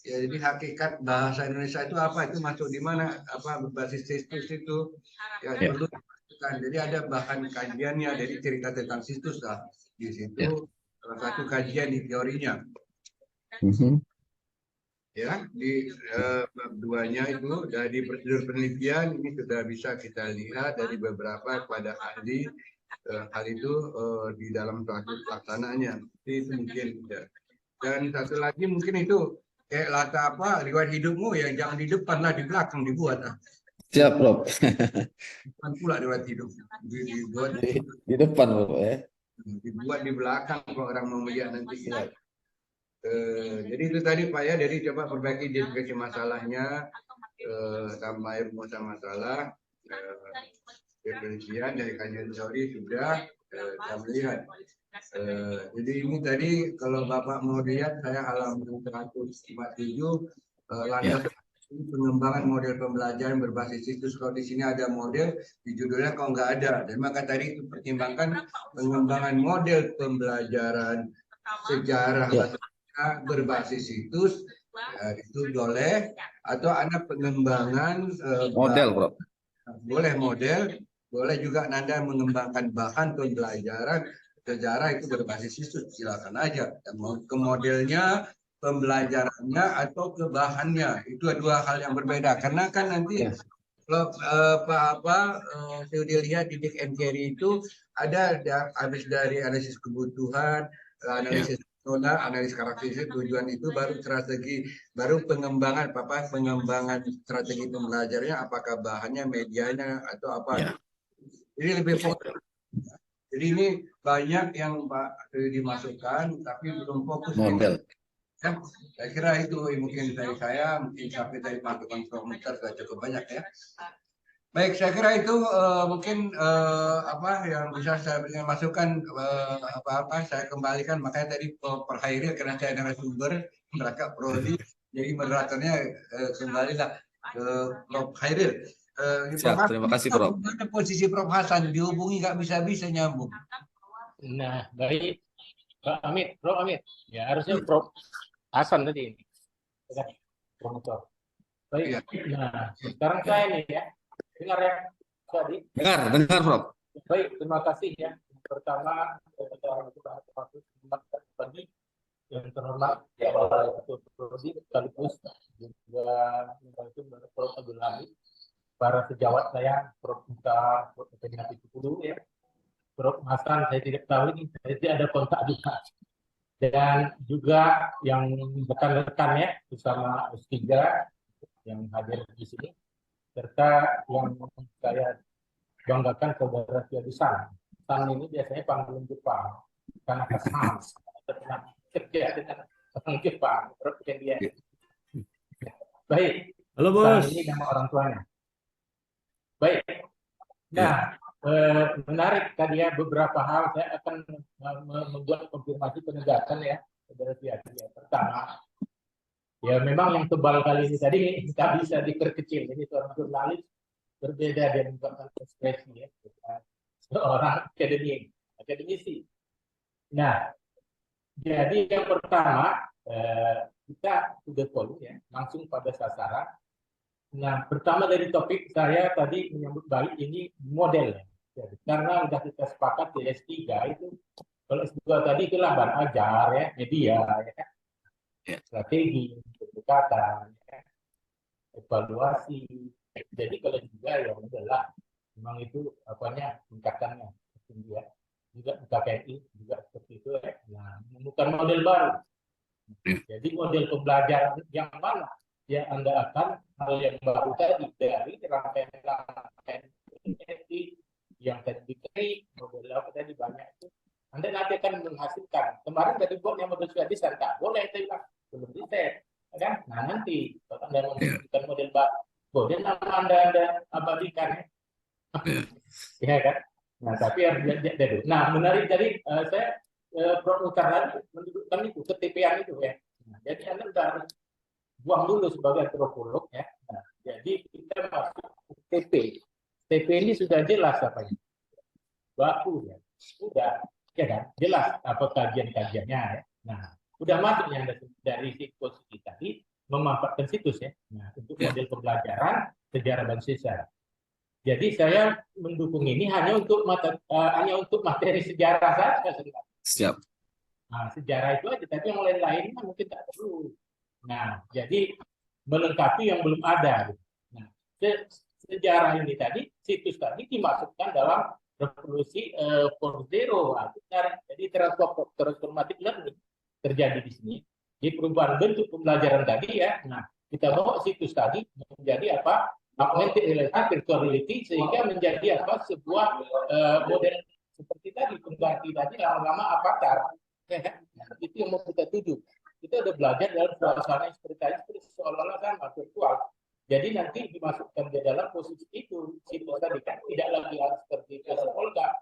Ya, jadi hakikat bahasa Indonesia itu apa, itu masuk di mana, apa berbasis situs itu ya, perlu dimasukkan. Jadi ada bahan kajiannya, jadi cerita tentang situs lah di situ. Salah satu kajian di teorinya. Ya, di bab 2-nya itu dari prosedur penelitian ini sudah bisa kita lihat dari beberapa pada ahli hal itu di dalam suatu pelaksanaannya. Itu mungkin ya. Dan satu lagi mungkin itu kayak latar apa riwayat hidupmu yang jangan di depan lah, di belakang dibuat. Siap, Prof. Bukan pula riwayat hidup dibuat di depan, Prof ya. Dibuat di belakang kalau orang mau melihat nanti ya. Jadi itu tadi Pak ya, jadi coba perbaiki identifikasi masalahnya, tambah rumusan masalah, penelitian dari kajian teori sudah kita melihat. Jadi ini tadi kalau Bapak mau lihat saya halaman 147 lantas pengembangan model pembelajaran berbasis situs. Kalau di sini ada model, di judulnya kalau nggak ada. Dan maka tadi itu pertimbangkan pengembangan model pembelajaran sejarah berbasis situs, itu boleh, atau ada pengembangan model, Bro. Boleh model, boleh juga Anda mengembangkan bahan pembelajaran sejarah itu berbasis situs, silakan aja. Mau ke modelnya, pembelajarannya atau ke bahannya, itu dua hal yang berbeda. Karena kan nanti kalau saya lihat di Dick and Carey itu ada habis dari analisis kebutuhan, analisis analis karakteristik tujuan itu baru strategi, baru pengembangan pengembangan strategi pembelajarannya, apakah bahannya, medianya atau apa. Jadi lebih fokus. Jadi ini banyak yang Pak dimasukkan tapi belum fokus model. Ya, saya kira itu mungkin dari saya mungkin sampai dari panggilan komputer sudah cukup banyak ya. Baik, saya kira itu mungkin apa yang bisa saya berikan masukan apa-apa saya kembalikan. Makanya tadi Per Hairil karena saya narasumber mereka prodi, jadi moderatornya kembalilah ke Prof Hairil. Siap, terima kasih Prof. Mana posisi Prof Hasan dihubungi nggak bisa nyambung. Nah, baik. Pak Amit, Prof Amit. Ya, harusnya Prof Hasan tadi ini. Promotor. Baik. Nah, sekarang saya nih ya. Dengar ya, tadi. Dengar Prof. Baik, terima kasih ya. Pertama, bagi yang terhormat Ketua Prodi sekaligus juga itu Prof Abdul Hamid, para sejawat saya, Prof Muka, Prof Penyakit 10 ya. Prof Hasan, saya tidak tahu ini, saya tidak ada kontak juga. Dan juga yang rekan-rekan ya, bersama S3 yang hadir di sini, serta yang saya banggakan saudara Tiadusan. San ini biasanya panggilan Jepang, karena kesan, pernah kerja dengan orang Jepang, dia. Baik. Halo Bos. San ini nama orang tuanya. Baik. Nah, menarik tadi ya beberapa hal. Saya akan membuat konfirmasi penegasan ya, saudara Tiadusan. Ya. Pertama, ya memang yang tebal kali ini tadi tidak bisa diperkecil. Ini seorang jurnalis berbeda dia mengungkapkan ekspresi ya, seorang akademisi. Nah, jadi yang pertama kita sudah tahu ya, langsung pada sasaran. Nah, pertama dari topik saya tadi menyambut balik ini model. Jadi, karena sudah kita sepakat di S3 itu, kalau S2 tadi itu bahan ajar ya, media ya, strategi, pendekatan, ya, evaluasi. Jadi kalau juga ya adalah memang itu apanya tingkatannya tinggi ya. Juga KKNI juga seperti itu ya. Nah, menemukan model baru. Jadi model pembelajaran yang mana yang Anda akan hal yang baru tadi dari rangkaian yang tadi dikritik, model apa tadi banyak itu. Anda nanti akan menghasilkan. Kemarin dari buat yang model sudah disangka, boleh itu belum dites, kan? Nah nanti kalau Anda menghasilkan model baru, boleh nama Anda abadikan, ya kan? Nah tapi harus lihat dulu. Nah menarik tadi saya Prof Mukarradi menunjukkan itu KTP-an itu ya. Nah, jadi Anda sudah harus buang dulu sebagai antropolog ya. Nah, jadi kita masuk TP. TP ini sudah jelas apa ya? Baku ya. Sudah ya kan? Jelas apa kajian-kajiannya ya. Nah, sudah masuk yang dari posisi tadi memanfaatkan situs ya. Nah, untuk model pembelajaran sejarah dan sejarah. Jadi saya mendukung ini hanya untuk materi sejarah saja sebenarnya. Siap. Nah, sejarah itu aja, tapi yang lain-lain mungkin tak perlu. Nah, jadi melengkapi yang belum ada. Nah, sejarah ini tadi, situs tadi dimasukkan dalam revolusi 4.0. Jadi transformative learning terjadi di sini. Jadi perubahan bentuk pembelajaran tadi ya. Nah, kita bawa situs tadi menjadi apa? Augmented reality, virtual reality, sehingga menjadi apa? Sebuah model seperti tadi, pengganti tadi lama-lama avatar. Ya, kan? Nah, itu yang mau kita tuju. Kita udah belajar dalam suasana seperti seolah-olah sama virtual. Jadi nanti dimasukkan di dalam posisi itu, situs tadi kan tidak lagi harus seperti Olga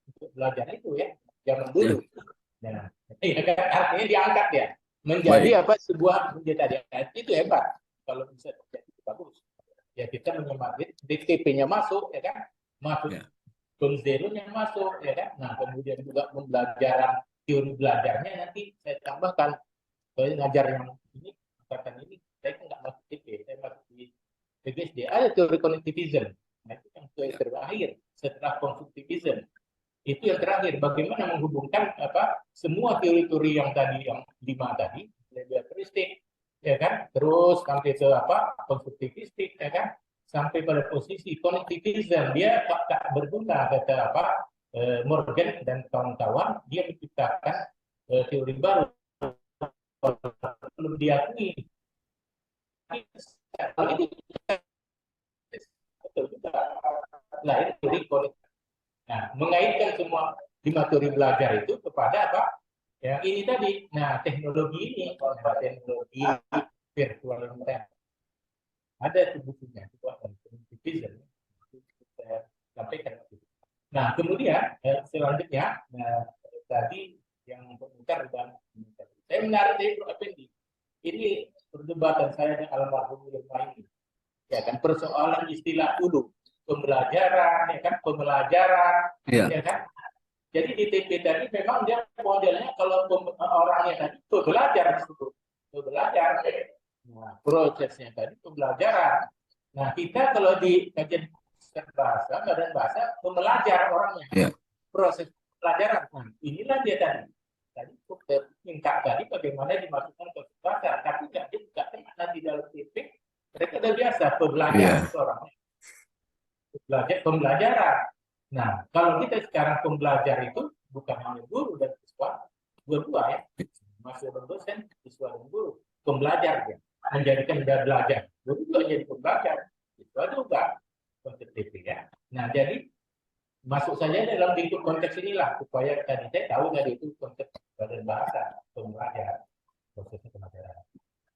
untuk belajar itu ya, zaman dulu. Nah, artinya diangkat ya, menjadi apa sebuah menjadi itu hebat kalau bisa terjadi bagus. Ya kita menyematkan DTP-nya masuk ya kan, masuk Zero-nya masuk ya kan. Nah kemudian juga pembelajaran teori belajarnya nanti saya tambahkan. Saya ngajar yang ini, katakan ini, saya nggak masuk TP, saya masuk di PGSD. Ada teori connectivism. Nah, itu yang terakhir setelah constructivism. Itu yang terakhir, bagaimana menghubungkan apa semua teori-teori yang tadi, yang 5 tadi, behavioristik, ya kan, terus sampai ke apa constructivistik, ya kan, sampai pada posisi connectivism. Dia tak berguna, kata apa Morgan dan kawan-kawan, dia menciptakan teori baru. Belum diakui. Ini betul juga lahir dari kolektif. Nah, mengaitkan semua 5 teori belajar itu kepada apa? Yang ini tadi. Nah, teknologi ini, teknologi virtual internet. Ada bukunya, itu ada sampaikan. Nah, kemudian selanjutnya, tadi yang pemutar dan saya menarik dari Prof. Effendi. Ini perdebatan saya dengan almarhum ini. Ya kan, persoalan istilah dulu, pembelajaran, ya kan, pembelajaran, Iya. ya kan. Jadi di TP tadi memang dia modelnya kalau orangnya tadi belajar disebut, belajar. Nah, prosesnya tadi pembelajaran. Nah, kita kalau di kajian bahasa, badan bahasa, pembelajar orangnya. Iya. Proses pelajaran. Nah, inilah dia tadi. Tadi minta tadi bagaimana dimasukkan ke bahasa, tapi nggak kena di dalam TP. Mereka udah biasa pembelajaran orangnya. Pembelajaran. Nah, kalau kita sekarang pembelajar itu bukan hanya guru dan siswa, dua-dua ya, mahasiswa dan dosen, siswa dan guru, pembelajar ya, menjadikan dia belajar, guru juga jadi pembelajar, siswa juga konsep TP ya. Nah, jadi masuk saja dalam lingkup konteks inilah supaya tadi saya tahu tadi itu konsep badan bahasa pembelajar, prosesnya pembelajaran.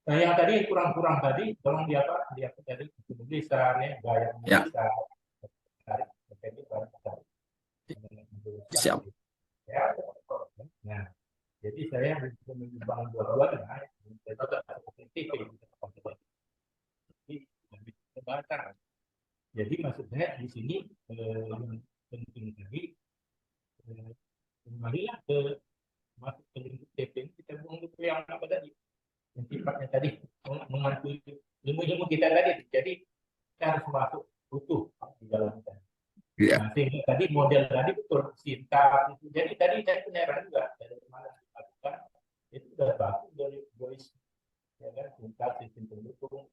Nah, yang tadi kurang-kurang tadi, tolong dia tadi penulisan ya, gaya penulisan. Siap. Nah, jadi saya membangun dua-dua dengan saya juga positif bahasa. Jadi maksudnya di sini yang penting tadi kembalilah ke masuk ke lingkup TP kita buang dulu yang apa tadi yang sifatnya tadi mengantui ilmu-ilmu kita tadi. Jadi kita harus masuk utuh di dalam kita. Iya. Nah, sehingga tadi model tadi betul sintak itu. Jadi tadi saya penyerahan juga dari mana dilakukan itu sudah bagus dari voice ya kan, sintak sistem pendukung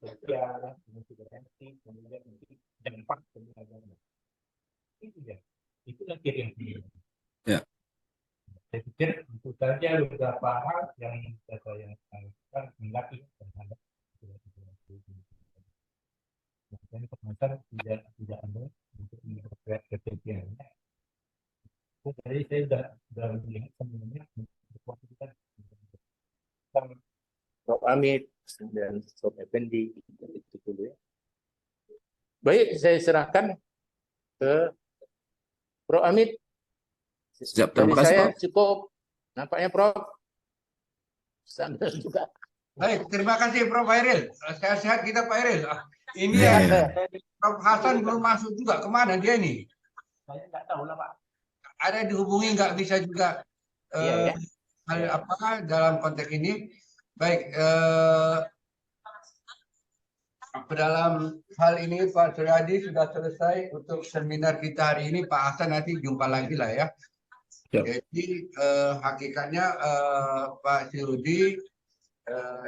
sosial kompetensi kemudian dampak pembelajaran itu ya itu nanti yang ya. Saya pikir itu saja beberapa hal yang saya lakukan melatih terhadap dan komentar tidak ada untuk memperkuat ketentuan. Jadi saya sudah melihat sebenarnya kita Prof. Amit dan Prof. Effendi itu dulu ya. Baik, saya serahkan ke Prof. Amit. Siap, Dari terima kasih, saya Prof. cukup. Nampaknya Prof. Sambil juga. Baik, terima kasih Prof. Hairil. Sehat-sehat kita Pak Hairil. Ini Iya. Prof. Hasan belum masuk juga. Kemana dia ini? Saya nggak tahu lah Pak. Ada dihubungi nggak bisa juga Iya, ya. hal apa dalam konteks ini? Baik, dalam hal ini Pak Suryadi sudah selesai untuk seminar kita hari ini. Pak Hasan nanti jumpa lagi lah ya. Jadi hakikatnya Pak Sirudi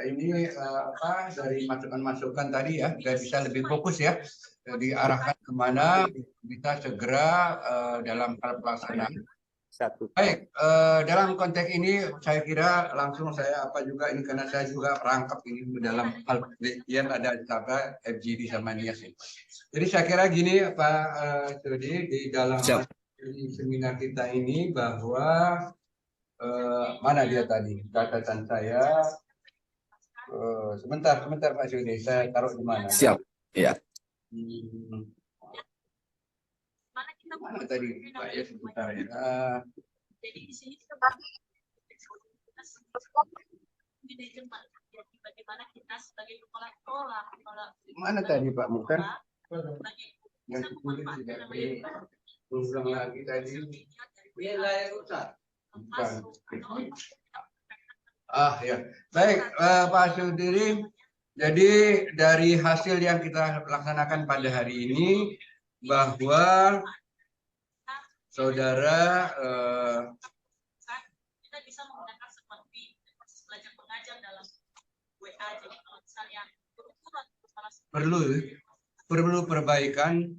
ini apa dari masukan-masukan tadi ya sudah bisa lebih fokus ya, diarahkan kemana bisa segera dalam hal pelaksanaan. Baik, dalam konteks ini saya kira langsung saya apa juga ini karena saya juga perangkap ini dalam hal penelitian ada apa FGD sama NIAS. Jadi saya kira gini Pak Sirudi di dalam seminar kita ini bahwa mana dia tadi catatan saya. Sebentar Pak Sudi, saya taruh di mana? Siap, ya. Mana tadi Pak ya sebentar ya. Jadi di sini kita bagaimana kita sebagai kepala sekolah. Mana tadi Pak Mukhtar? Yang sepuluh tidak berulang lagi tadi. Ya, baik Pak Sudiri. Jadi dari hasil yang kita laksanakan pada hari ini bahwa saudara kita bisa menggunakan seperti proses belajar mengajar dalam WA. Jadi kalau misalnya perlu perbaikan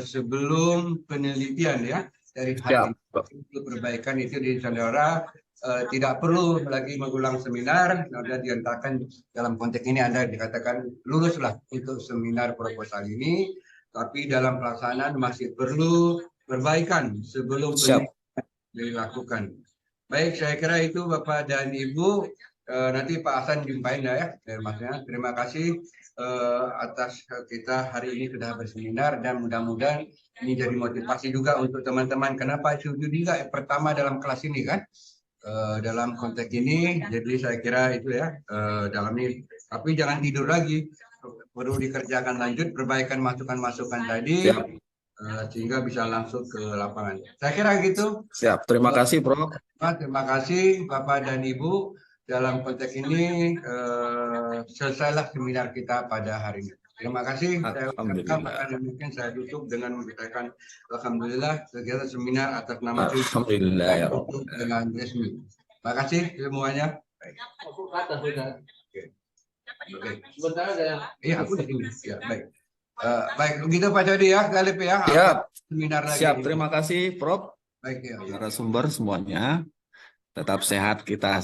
sebelum penelitian ya dari hari ini. Perlu perbaikan itu di saudara. Tidak perlu lagi mengulang seminar, sudah diantarkan dalam konteks ini Anda dikatakan luluslah untuk seminar proposal ini, tapi dalam pelaksanaan masih perlu perbaikan sebelum dilakukan. Baik, saya kira itu Bapak dan Ibu, nanti Pak Hasan jumpain ya, maksudnya. Terima kasih. atas kita hari ini sudah berseminar, dan mudah-mudahan ini jadi motivasi juga untuk teman-teman. Kenapa studi nggak pertama dalam kelas ini kan? Dalam konteks ini, jadi saya kira itu ya dalam ini. Tapi jangan tidur lagi, perlu dikerjakan lanjut perbaikan masukan-masukan tadi. Siap. Sehingga bisa langsung ke lapangan. Saya kira gitu. Siap. Terima kasih, Prof. Terima kasih Bapak dan Ibu. Dalam konteks ini selesailah seminar kita pada hari ini. Terima kasih. Alhamdulillah. Mungkin saya tutup dengan mengucapkan alhamdulillah kegiatan seminar atas nama Alhamdulillah ya Rob. dengan resmi. Terima kasih semuanya. Kata sudah. Oke. Sebentar ada yang Iya, aku di sini. Ya, baik. Baik, begitu Pak Codi ya, Galip ya. Siap. Seminar lagi. Siap. Terima kasih, Prof. Baik ya. Narasumber semuanya. Tetap sehat kita.